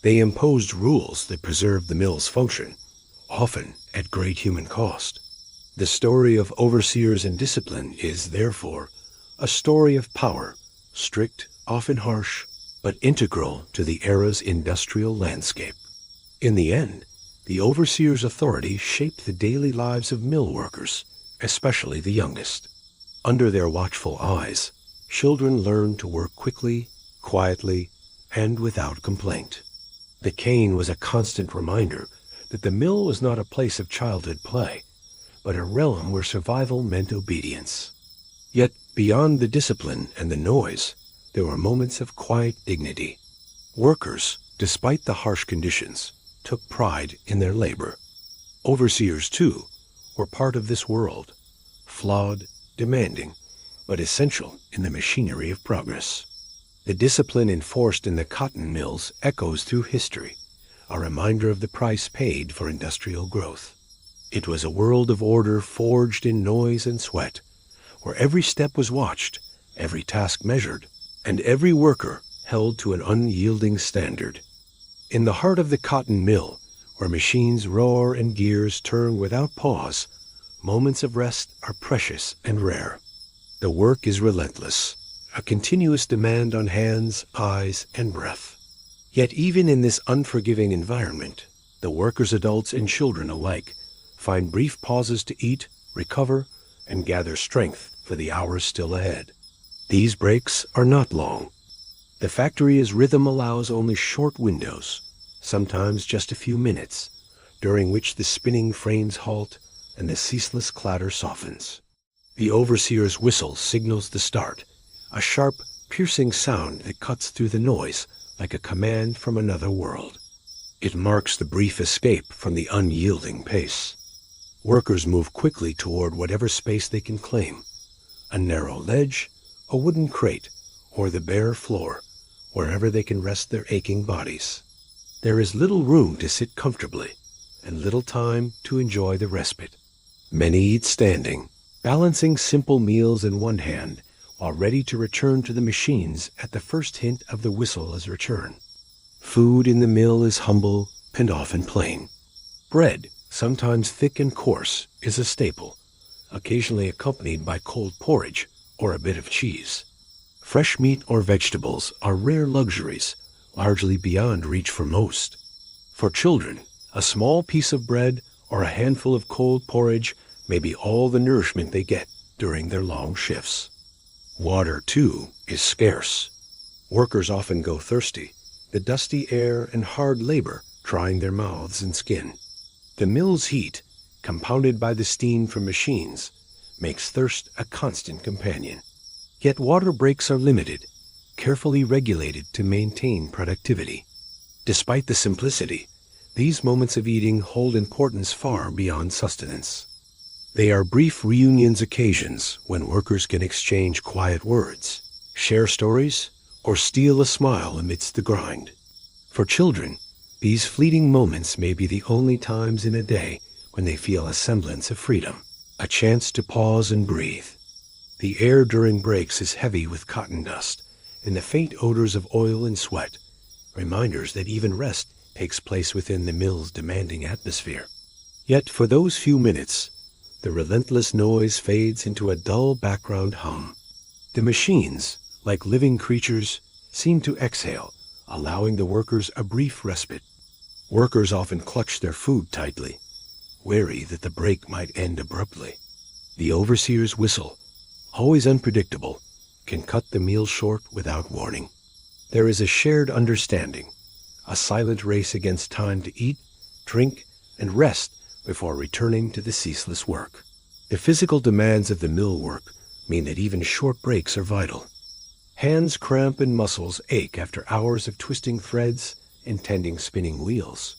They imposed rules that preserved the mill's function, often at great human cost. The story of overseers and discipline is, therefore, a story of power, strict, often harsh, but integral to the era's industrial landscape. In the end, the overseer's authority shaped the daily lives of mill workers, especially the youngest. Under their watchful eyes, children learned to work quickly, quietly, and without complaint. The cane was a constant reminder that the mill was not a place of childhood play, but a realm where survival meant obedience. Yet, beyond the discipline and the noise, there were moments of quiet dignity. Workers, despite the harsh conditions, took pride in their labor. Overseers, too, were part of this world, flawed, demanding, but essential in the machinery of progress. The discipline enforced in the cotton mills echoes through history, a reminder of the price paid for industrial growth. It was a world of order forged in noise and sweat, where every step was watched, every task measured, and every worker held to an unyielding standard. In the heart of the cotton mill, where machines roar and gears turn without pause, moments of rest are precious and rare. The work is relentless, a continuous demand on hands, eyes, and breath. Yet even in this unforgiving environment, the workers, adults and children alike, find brief pauses to eat, recover, and gather strength for the hours still ahead. These breaks are not long. The factory's rhythm allows only short windows, sometimes just a few minutes, during which the spinning frames halt and the ceaseless clatter softens. The overseer's whistle signals the start, a sharp, piercing sound that cuts through the noise like a command from another world. It marks the brief escape from the unyielding pace. Workers move quickly toward whatever space they can claim, a narrow ledge, a wooden crate, or the bare floor, wherever they can rest their aching bodies. There is little room to sit comfortably, and little time to enjoy the respite. Many eat standing, balancing simple meals in one hand, while ready to return to the machines at the first hint of the whistle's return. Food in the mill is humble and often plain. Bread, sometimes thick and coarse, is a staple, occasionally accompanied by cold porridge or a bit of cheese. Fresh meat or vegetables are rare luxuries, largely beyond reach for most. For children, a small piece of bread or a handful of cold porridge may be all the nourishment they get during their long shifts. Water, too, is scarce. Workers often go thirsty, the dusty air and hard labor trying their mouths and skin. The mill's heat, compounded by the steam from machines, makes thirst a constant companion. Yet water breaks are limited, carefully regulated to maintain productivity. Despite the simplicity, these moments of eating hold importance far beyond sustenance. They are brief reunions, occasions when workers can exchange quiet words, share stories, or steal a smile amidst the grind. For children, these fleeting moments may be the only times in a day when they feel a semblance of freedom, a chance to pause and breathe. The air during breaks is heavy with cotton dust and the faint odors of oil and sweat, reminders that even rest takes place within the mill's demanding atmosphere. Yet for those few minutes, the relentless noise fades into a dull background hum. The machines, like living creatures, seem to exhale, allowing the workers a brief respite. Workers often clutch their food tightly, wary that the break might end abruptly. The overseer's whistle, always unpredictable, can cut the meal short without warning. There is a shared understanding, a silent race against time to eat, drink, and rest before returning to the ceaseless work. The physical demands of the mill work mean that even short breaks are vital. Hands cramp and muscles ache after hours of twisting threads and tending spinning wheels.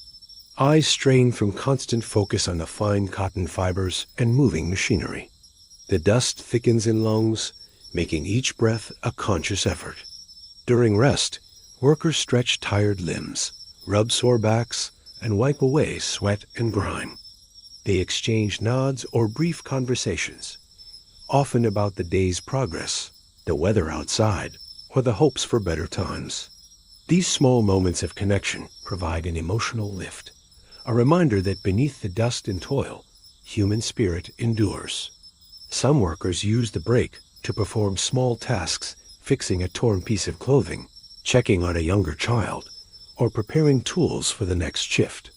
Eyes strain from constant focus on the fine cotton fibers and moving machinery. The dust thickens in lungs, making each breath a conscious effort. During rest, workers stretch tired limbs, rub sore backs, and wipe away sweat and grime. They exchange nods or brief conversations, often about the day's progress, the weather outside, or the hopes for better times. These small moments of connection provide an emotional lift, a reminder that beneath the dust and toil, human spirit endures. Some workers use the break to perform small tasks, fixing a torn piece of clothing, checking on a younger child, or preparing tools for the next shift.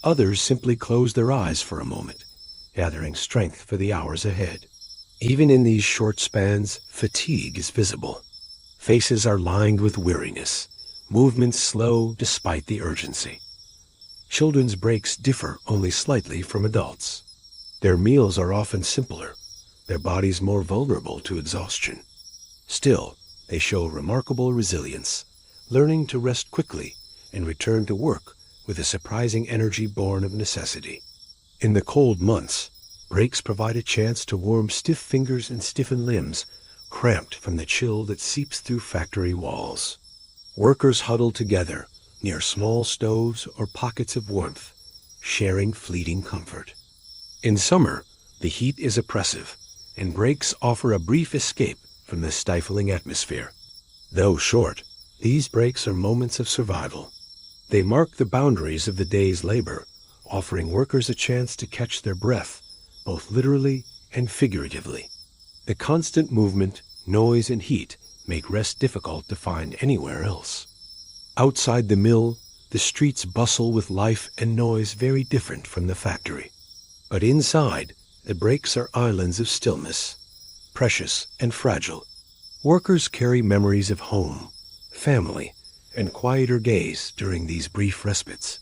Others simply close their eyes for a moment, gathering strength for the hours ahead. Even in these short spans, fatigue is visible. Faces are lined with weariness, movements slow despite the urgency. Children's breaks differ only slightly from adults. Their meals are often simpler, their bodies more vulnerable to exhaustion. Still, they show remarkable resilience, learning to rest quickly and return to work with a surprising energy born of necessity. In the cold months, breaks provide a chance to warm stiff fingers and stiffen limbs, cramped from the chill that seeps through factory walls. Workers huddle together near small stoves or pockets of warmth, sharing fleeting comfort. In summer, the heat is oppressive, and breaks offer a brief escape from the stifling atmosphere. Though short, these breaks are moments of survival. They mark the boundaries of the day's labor, offering workers a chance to catch their breath, both literally and figuratively. The constant movement, noise, and heat make rest difficult to find anywhere else. Outside the mill, the streets bustle with life and noise very different from the factory. But inside, the breaks are islands of stillness, precious and fragile. Workers carry memories of home, family, and quieter days during these brief respites,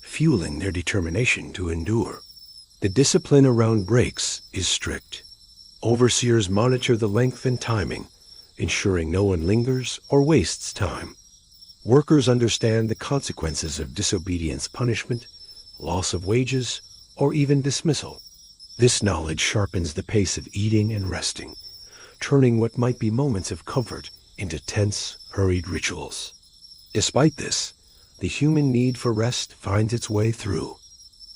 fueling their determination to endure. The discipline around breaks is strict. Overseers monitor the length and timing, ensuring no one lingers or wastes time. Workers understand the consequences of disobedience, punishment, loss of wages, or even dismissal. This knowledge sharpens the pace of eating and resting, turning what might be moments of comfort into tense, hurried rituals. Despite this, the human need for rest finds its way through.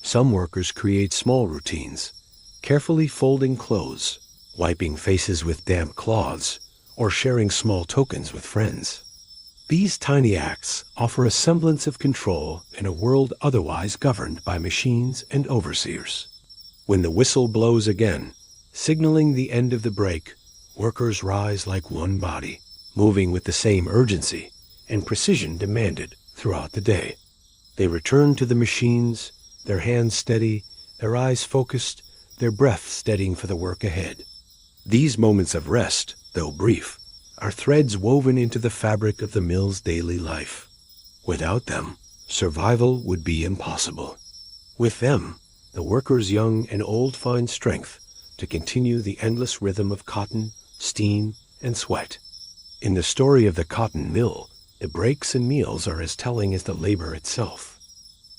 Some workers create small routines, carefully folding clothes, wiping faces with damp cloths, or sharing small tokens with friends. These tiny acts offer a semblance of control in a world otherwise governed by machines and overseers. When the whistle blows again, signaling the end of the break, workers rise like one body, moving with the same urgency and precision demanded throughout the day. They return to the machines, their hands steady, their eyes focused, their breath steadying for the work ahead. These moments of rest, though brief, are threads woven into the fabric of the mill's daily life. Without them, survival would be impossible. With them, the workers young and old find strength to continue the endless rhythm of cotton, steam, and sweat. In the story of the cotton mill, the breaks and meals are as telling as the labor itself.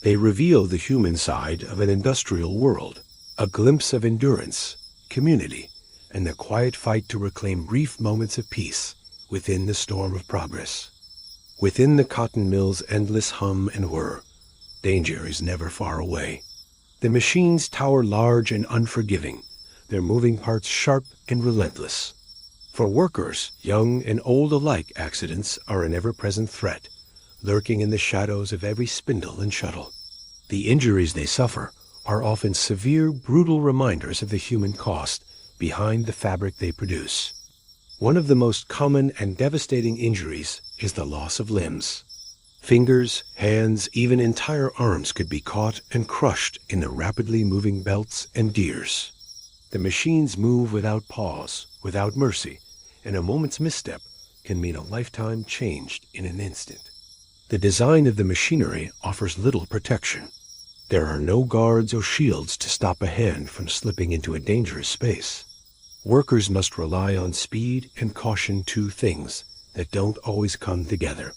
They reveal the human side of an industrial world, a glimpse of endurance, community, and the quiet fight to reclaim brief moments of peace within the storm of progress. Within the cotton mill's endless hum and whir, danger is never far away. The machines tower large and unforgiving, their moving parts sharp and relentless. For workers, young and old alike, accidents are an ever-present threat, lurking in the shadows of every spindle and shuttle. The injuries they suffer are often severe, brutal reminders of the human cost behind the fabric they produce. One of the most common and devastating injuries is the loss of limbs. Fingers, hands, even entire arms could be caught and crushed in the rapidly moving belts and gears. The machines move without pause, without mercy, and a moment's misstep can mean a lifetime changed in an instant. The design of the machinery offers little protection. There are no guards or shields to stop a hand from slipping into a dangerous space. Workers must rely on speed and caution, two things that don't always come together.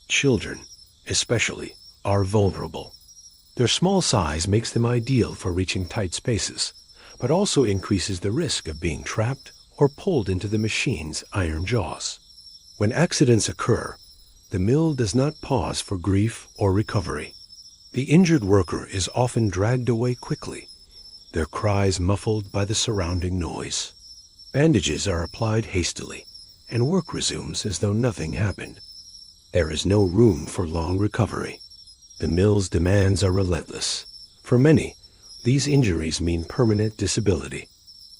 Children, especially, are vulnerable. Their small size makes them ideal for reaching tight spaces, but also increases the risk of being trapped or pulled into the machine's iron jaws. When accidents occur, the mill does not pause for grief or recovery. The injured worker is often dragged away quickly, their cries muffled by the surrounding noise. Bandages are applied hastily, and work resumes as though nothing happened. There is no room for long recovery. The mill's demands are relentless. For many, these injuries mean permanent disability.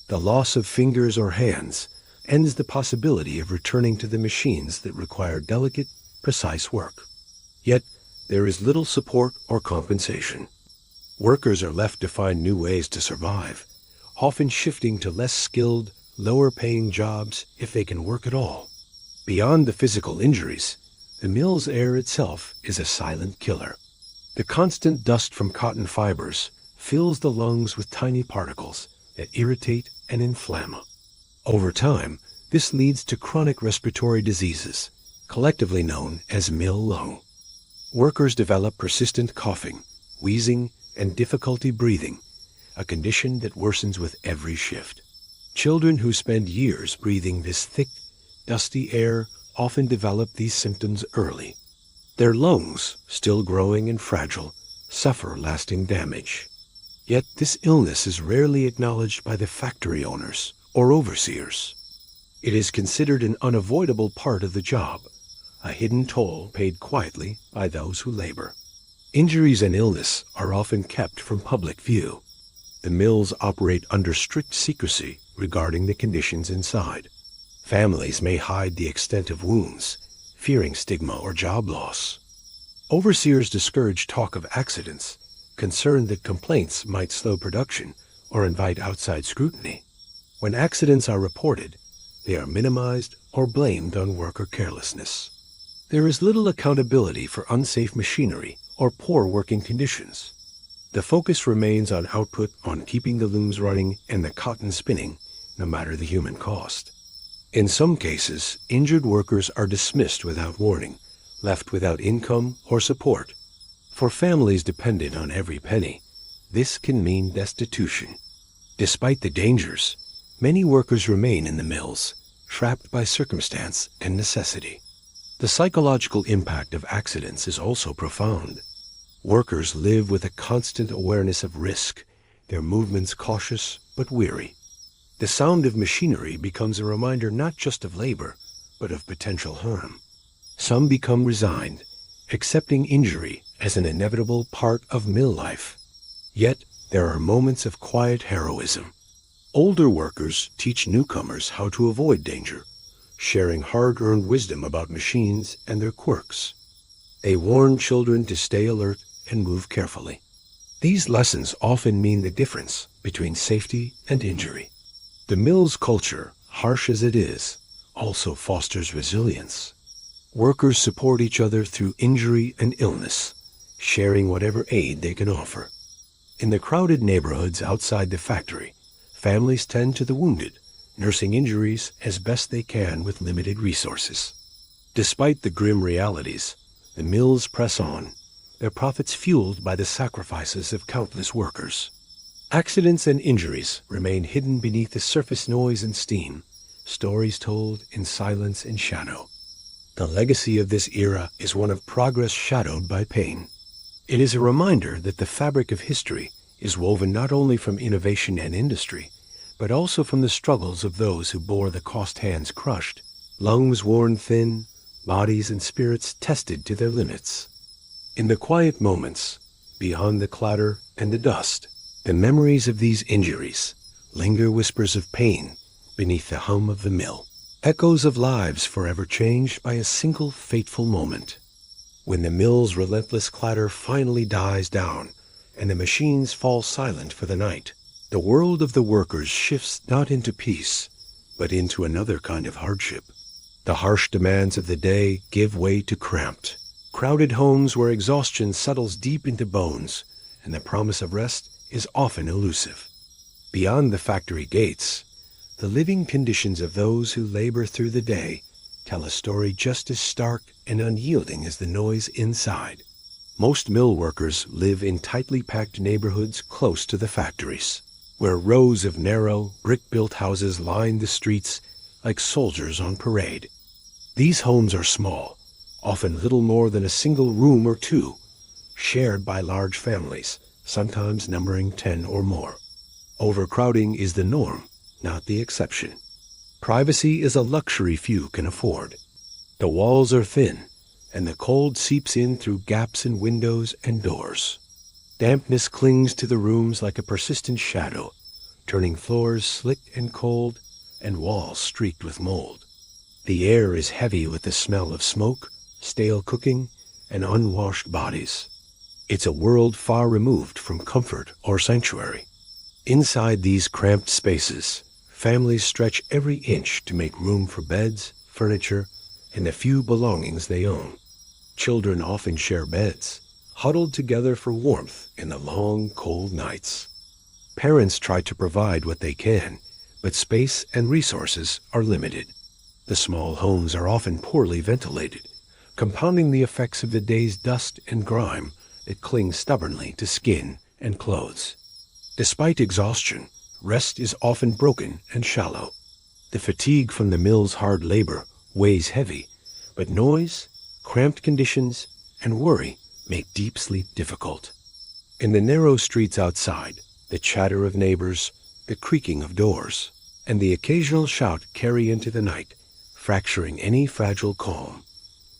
The loss of fingers or hands ends the possibility of returning to the machines that require delicate, precise work. Yet, there is little support or compensation. Workers are left to find new ways to survive, often shifting to less skilled, lower-paying jobs if they can work at all. Beyond the physical injuries, the mill's air itself is a silent killer. The constant dust from cotton fibers fills the lungs with tiny particles that irritate and inflame. Over time, this leads to chronic respiratory diseases, collectively known as mill lung. Workers develop persistent coughing, wheezing, and difficulty breathing, a condition that worsens with every shift. Children who spend years breathing this thick, dusty air often develop these symptoms early. Their lungs, still growing and fragile, suffer lasting damage. Yet this illness is rarely acknowledged by the factory owners or overseers. It is considered an unavoidable part of the job, a hidden toll paid quietly by those who labor. Injuries and illness are often kept from public view. The mills operate under strict secrecy regarding the conditions inside. Families may hide the extent of wounds, fearing stigma or job loss. Overseers discourage talk of accidents, concerned that complaints might slow production or invite outside scrutiny. When accidents are reported, they are minimized or blamed on worker carelessness. There is little accountability for unsafe machinery or poor working conditions. The focus remains on output, on keeping the looms running and the cotton spinning, no matter the human cost. In some cases, injured workers are dismissed without warning, left without income or support. For families dependent on every penny, this can mean destitution. Despite the dangers, many workers remain in the mills, trapped by circumstance and necessity. The psychological impact of accidents is also profound. Workers live with a constant awareness of risk, their movements cautious but weary. The sound of machinery becomes a reminder not just of labor, but of potential harm. Some become resigned, accepting injury as an inevitable part of mill life. Yet, there are moments of quiet heroism. Older workers teach newcomers how to avoid danger, sharing hard-earned wisdom about machines and their quirks. They warn children to stay alert and move carefully. These lessons often mean the difference between safety and injury. The mill's culture, harsh as it is, also fosters resilience. Workers support each other through injury and illness, sharing whatever aid they can offer. In the crowded neighborhoods outside the factory, families tend to the wounded, nursing injuries as best they can with limited resources. Despite the grim realities, the mills press on, their profits fueled by the sacrifices of countless workers. Accidents and injuries remain hidden beneath the surface noise and steam, stories told in silence and shadow. The legacy of this era is one of progress shadowed by pain. It is a reminder that the fabric of history is woven not only from innovation and industry, but also from the struggles of those who bore the cost hands crushed, lungs worn thin, bodies and spirits tested to their limits. In the quiet moments, beyond the clatter and the dust, the memories of these injuries linger, whispers of pain beneath the hum of the mill, echoes of lives forever changed by a single fateful moment. When the mill's relentless clatter finally dies down and the machines fall silent for the night, the world of the workers shifts not into peace, but into another kind of hardship. The harsh demands of the day give way to cramped, crowded homes where exhaustion settles deep into bones and the promise of rest is often elusive. Beyond the factory gates, the living conditions of those who labor through the day tell a story just as stark and unyielding as the noise inside. Most mill workers live in tightly packed neighborhoods close to the factories, where rows of narrow, brick-built houses line the streets like soldiers on parade. These homes are small, often little more than a single room or two, shared by large families, sometimes numbering 10 or more. Overcrowding is the norm, not the exception. Privacy is a luxury few can afford. The walls are thin, and the cold seeps in through gaps in windows and doors. Dampness clings to the rooms like a persistent shadow, turning floors slick and cold and walls streaked with mold. The air is heavy with the smell of smoke, stale cooking, and unwashed bodies. It's a world far removed from comfort or sanctuary. Inside these cramped spaces, families stretch every inch to make room for beds, furniture, and the few belongings they own. Children often share beds, huddled together for warmth in the long, cold nights. Parents try to provide what they can, but space and resources are limited. The small homes are often poorly ventilated, compounding the effects of the day's dust and grime that cling stubbornly to skin and clothes. Despite exhaustion, rest is often broken and shallow. The fatigue from the mill's hard labor weighs heavy, but noise, cramped conditions, and worry make deep sleep difficult. In the narrow streets outside, the chatter of neighbors, the creaking of doors, and the occasional shout carry into the night, fracturing any fragile calm.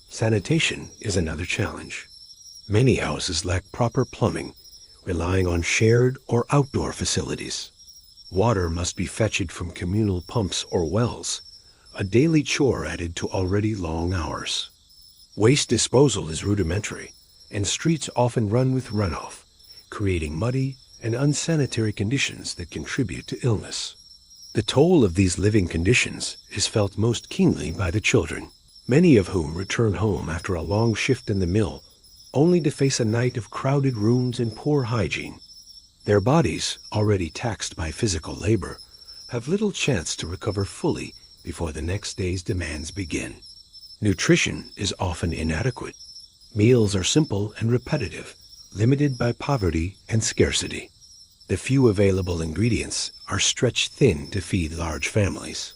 Sanitation is another challenge. Many houses lack proper plumbing, relying on shared or outdoor facilities. Water must be fetched from communal pumps or wells, a daily chore added to already long hours. Waste disposal is rudimentary, and streets often run with runoff, creating muddy and unsanitary conditions that contribute to illness. The toll of these living conditions is felt most keenly by the children, many of whom return home after a long shift in the mill, only to face a night of crowded rooms and poor hygiene. Their bodies, already taxed by physical labor, have little chance to recover fully before the next day's demands begin. Nutrition is often inadequate. Meals are simple and repetitive, limited by poverty and scarcity. The few available ingredients are stretched thin to feed large families.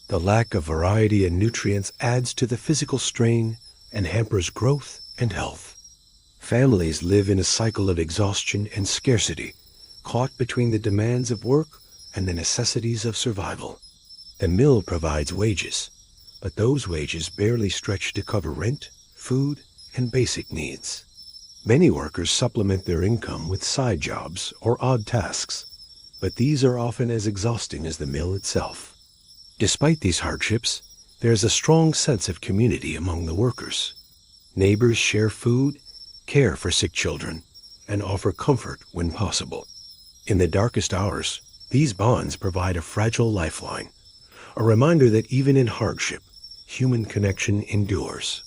The lack of variety and nutrients adds to the physical strain and hampers growth and health. Families live in a cycle of exhaustion and scarcity, caught between the demands of work and the necessities of survival. The mill provides wages, but those wages barely stretch to cover rent, food, and basic needs. Many workers supplement their income with side jobs or odd tasks, but these are often as exhausting as the mill itself. Despite these hardships, there is a strong sense of community among the workers. Neighbors share food, care for sick children, and offer comfort when possible. In the darkest hours, these bonds provide a fragile lifeline, a reminder that even in hardship, human connection endures.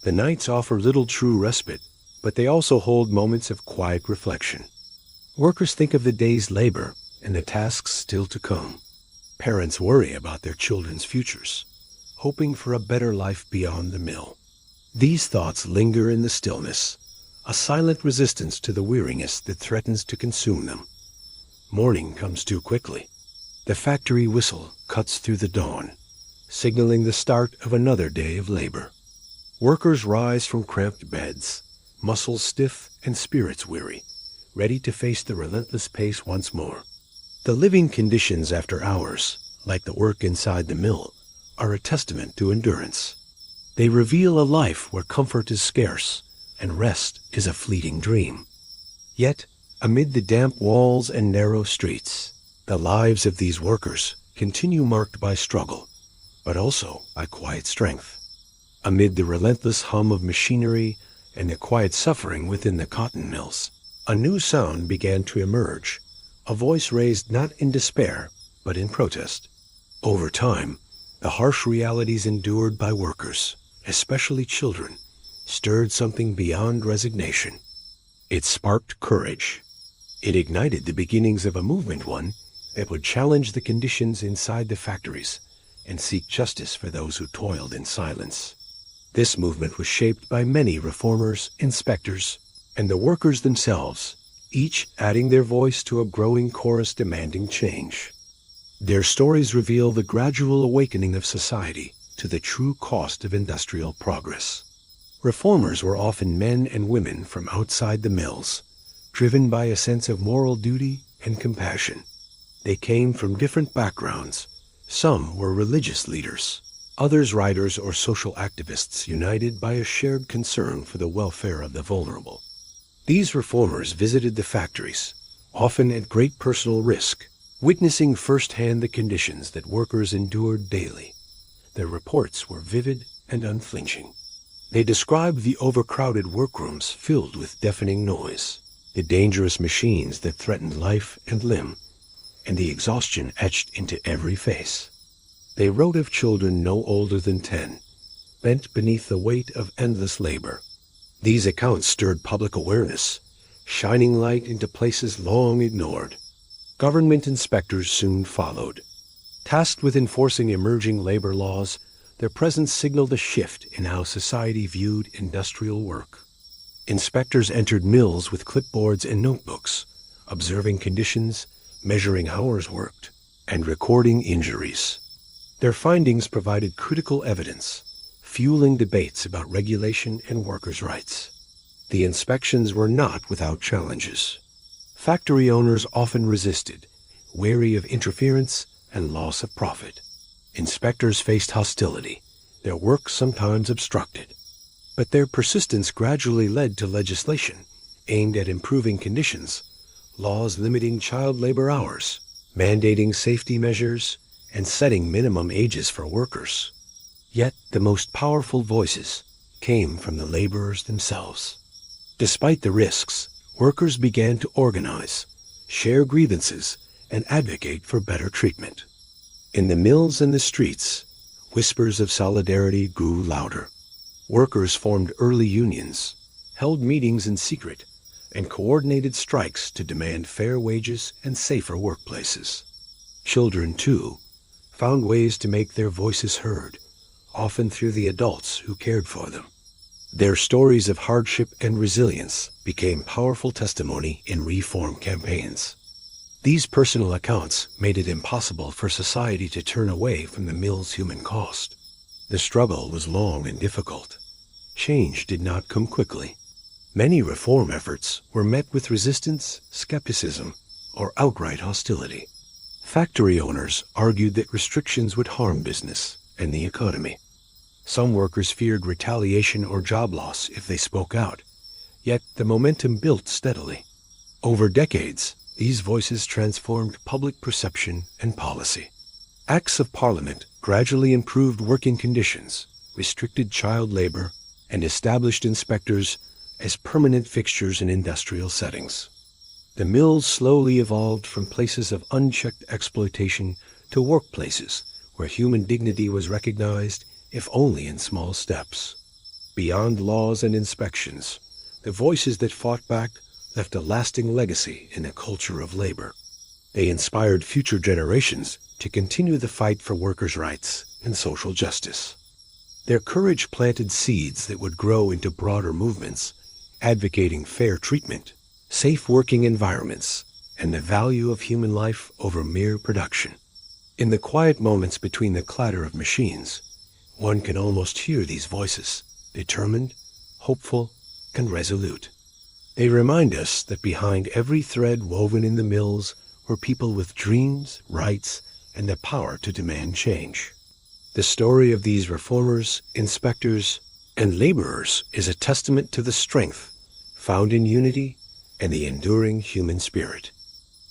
The nights offer little true respite, but they also hold moments of quiet reflection. Workers think of the day's labor and the tasks still to come. Parents worry about their children's futures, hoping for a better life beyond the mill. These thoughts linger in the stillness, a silent resistance to the weariness that threatens to consume them. Morning comes too quickly. The factory whistle cuts through the dawn, signaling the start of another day of labor. Workers rise from cramped beds, muscles stiff and spirits weary, ready to face the relentless pace once more. The living conditions after hours, like the work inside the mill, are a testament to endurance. They reveal a life where comfort is scarce and rest is a fleeting dream. Yet, amid the damp walls and narrow streets, the lives of these workers continue marked by struggle, but also by quiet strength. Amid the relentless hum of machinery and the quiet suffering within the cotton mills, a new sound began to emerge, a voice raised not in despair, but in protest. Over time, the harsh realities endured by workers, especially children, stirred something beyond resignation. It sparked courage. It ignited the beginnings of a movement, one that would challenge the conditions inside the factories and seek justice for those who toiled in silence. This movement was shaped by many reformers, inspectors, and the workers themselves, each adding their voice to a growing chorus demanding change. Their stories reveal the gradual awakening of society to the true cost of industrial progress. Reformers were often men and women from outside the mills, driven by a sense of moral duty and compassion. They came from different backgrounds. Some were religious leaders, Others writers or social activists united by a shared concern for the welfare of the vulnerable. These reformers visited the factories, often at great personal risk, witnessing firsthand the conditions that workers endured daily. Their reports were vivid and unflinching. They described the overcrowded workrooms filled with deafening noise, the dangerous machines that threatened life and limb, and the exhaustion etched into every face. They wrote of children no older than 10, bent beneath the weight of endless labor. These accounts stirred public awareness, shining light into places long ignored. Government inspectors soon followed. Tasked with enforcing emerging labor laws, their presence signaled a shift in how society viewed industrial work. Inspectors entered mills with clipboards and notebooks, observing conditions, measuring hours worked, and recording injuries. Their findings provided critical evidence, fueling debates about regulation and workers' rights. The inspections were not without challenges. Factory owners often resisted, wary of interference and loss of profit. Inspectors faced hostility, their work sometimes obstructed. But their persistence gradually led to legislation aimed at improving conditions, laws limiting child labor hours, mandating safety measures, and setting minimum ages for workers. Yet the most powerful voices came from the laborers themselves. Despite the risks, workers began to organize, share grievances, and advocate for better treatment. In the mills and the streets, whispers of solidarity grew louder. Workers formed early unions, held meetings in secret, and coordinated strikes to demand fair wages and safer workplaces. Children, too, found ways to make their voices heard, often through the adults who cared for them. Their stories of hardship and resilience became powerful testimony in reform campaigns. These personal accounts made it impossible for society to turn away from the mill's human cost. The struggle was long and difficult. Change did not come quickly. Many reform efforts were met with resistance, skepticism, or outright hostility. Factory owners argued that restrictions would harm business and the economy. Some workers feared retaliation or job loss if they spoke out, yet the momentum built steadily. Over decades, these voices transformed public perception and policy. Acts of Parliament gradually improved working conditions, restricted child labor, and established inspectors as permanent fixtures in industrial settings. The mills slowly evolved from places of unchecked exploitation to workplaces where human dignity was recognized, if only in small steps. Beyond laws and inspections, the voices that fought back left a lasting legacy in a culture of labor. They inspired future generations to continue the fight for workers' rights and social justice. Their courage planted seeds that would grow into broader movements, advocating fair treatment, safe working environments, and the value of human life over mere production. In the quiet moments between the clatter of machines, one can almost hear these voices, determined, hopeful, and resolute. They remind us that behind every thread woven in the mills were people with dreams, rights, and the power to demand change. The story of these reformers, inspectors, and laborers is a testament to the strength found in unity and the enduring human spirit.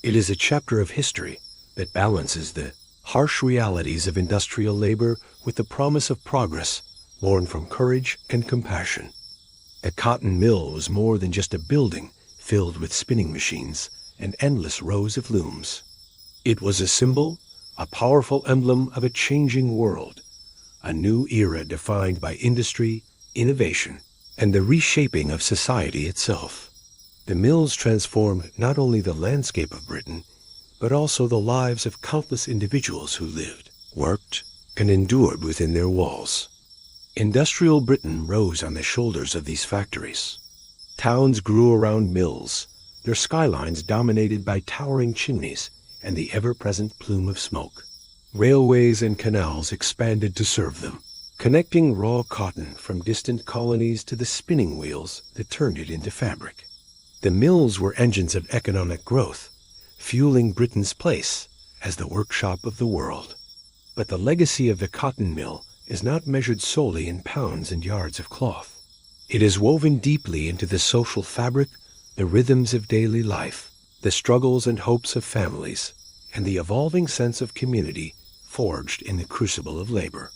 It is a chapter of history that balances the harsh realities of industrial labor with the promise of progress born from courage and compassion. The cotton mill was more than just a building filled with spinning machines and endless rows of looms. It was a symbol, a powerful emblem of a changing world, a new era defined by industry, innovation, and the reshaping of society itself. The mills transformed not only the landscape of Britain, but also the lives of countless individuals who lived, worked, and endured within their walls. Industrial Britain rose on the shoulders of these factories. Towns grew around mills, their skylines dominated by towering chimneys and the ever-present plume of smoke. Railways and canals expanded to serve them, connecting raw cotton from distant colonies to the spinning wheels that turned it into fabric. The mills were engines of economic growth, fueling Britain's place as the workshop of the world. But the legacy of the cotton mill is not measured solely in pounds and yards of cloth. It is woven deeply into the social fabric, the rhythms of daily life, the struggles and hopes of families, and the evolving sense of community forged in the crucible of labor.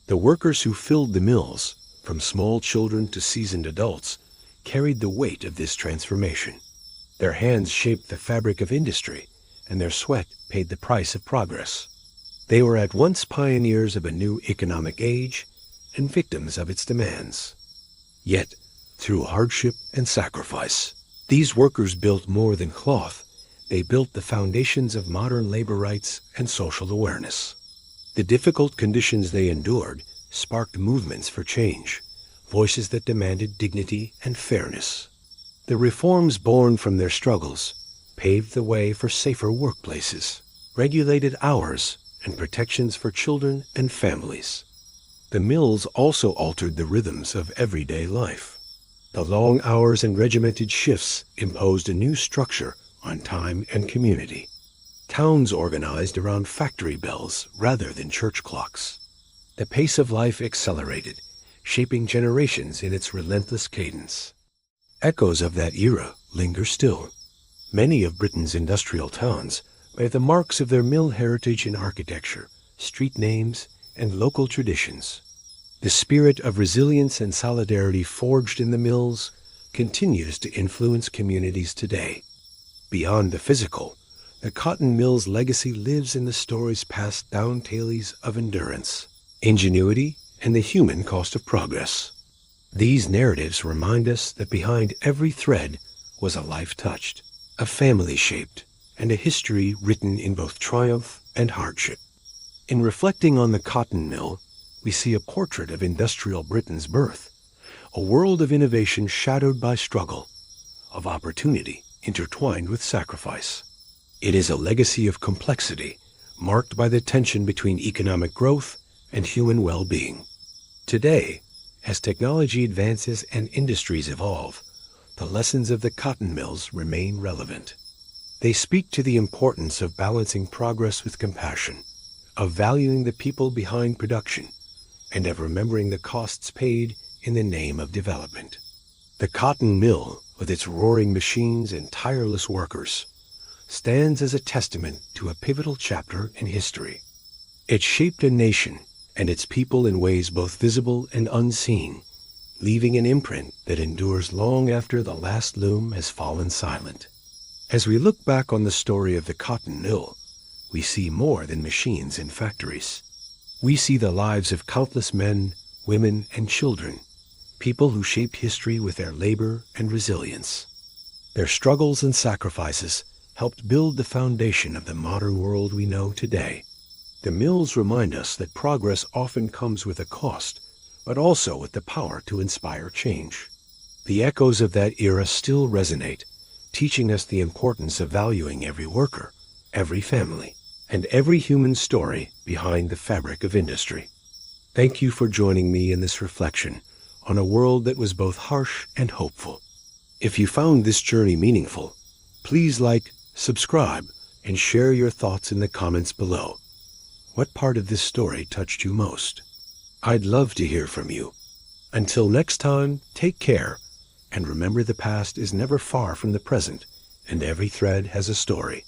The workers who filled the mills, from small children to seasoned adults, carried the weight of this transformation. Their hands shaped the fabric of industry, and their sweat paid the price of progress. They were at once pioneers of a new economic age and victims of its demands. Yet, through hardship and sacrifice, these workers built more than cloth. They built the foundations of modern labor rights and social awareness. The difficult conditions they endured sparked movements for change, voices that demanded dignity and fairness. The reforms born from their struggles paved the way for safer workplaces, regulated hours, and protections for children and families. The mills also altered the rhythms of everyday life. The long hours and regimented shifts imposed a new structure on time and community. Towns organized around factory bells rather than church clocks. The pace of life accelerated, shaping generations in its relentless cadence. Echoes of that era linger still. Many of Britain's industrial towns bear the marks of their mill heritage in architecture, street names, and local traditions. The spirit of resilience and solidarity forged in the mills continues to influence communities today. Beyond the physical, the cotton mill's legacy lives in the stories passed down tales of endurance, ingenuity, and the human cost of progress. These narratives remind us that behind every thread was a life touched, a family shaped, and a history written in both triumph and hardship. In reflecting on the cotton mill, we see a portrait of industrial Britain's birth, a world of innovation shadowed by struggle, of opportunity intertwined with sacrifice. It is a legacy of complexity, marked by the tension between economic growth and human well-being. Today, as technology advances and industries evolve, the lessons of the cotton mills remain relevant. They speak to the importance of balancing progress with compassion, of valuing the people behind production, and of remembering the costs paid in the name of development. The cotton mill, with its roaring machines and tireless workers, stands as a testament to a pivotal chapter in history. It shaped a nation and its people in ways both visible and unseen, leaving an imprint that endures long after the last loom has fallen silent. As we look back on the story of the cotton mill, we see more than machines and factories. We see the lives of countless men, women, and children, people who shaped history with their labor and resilience. Their struggles and sacrifices helped build the foundation of the modern world we know today. The mills remind us that progress often comes with a cost, but also with the power to inspire change. The echoes of that era still resonate, teaching us the importance of valuing every worker, every family, and every human story behind the fabric of industry. Thank you for joining me in this reflection on a world that was both harsh and hopeful. If you found this journey meaningful, please like, subscribe, and share your thoughts in the comments below. What part of this story touched you most? I'd love to hear from you. Until next time, take care, and remember the past is never far from the present, and every thread has a story.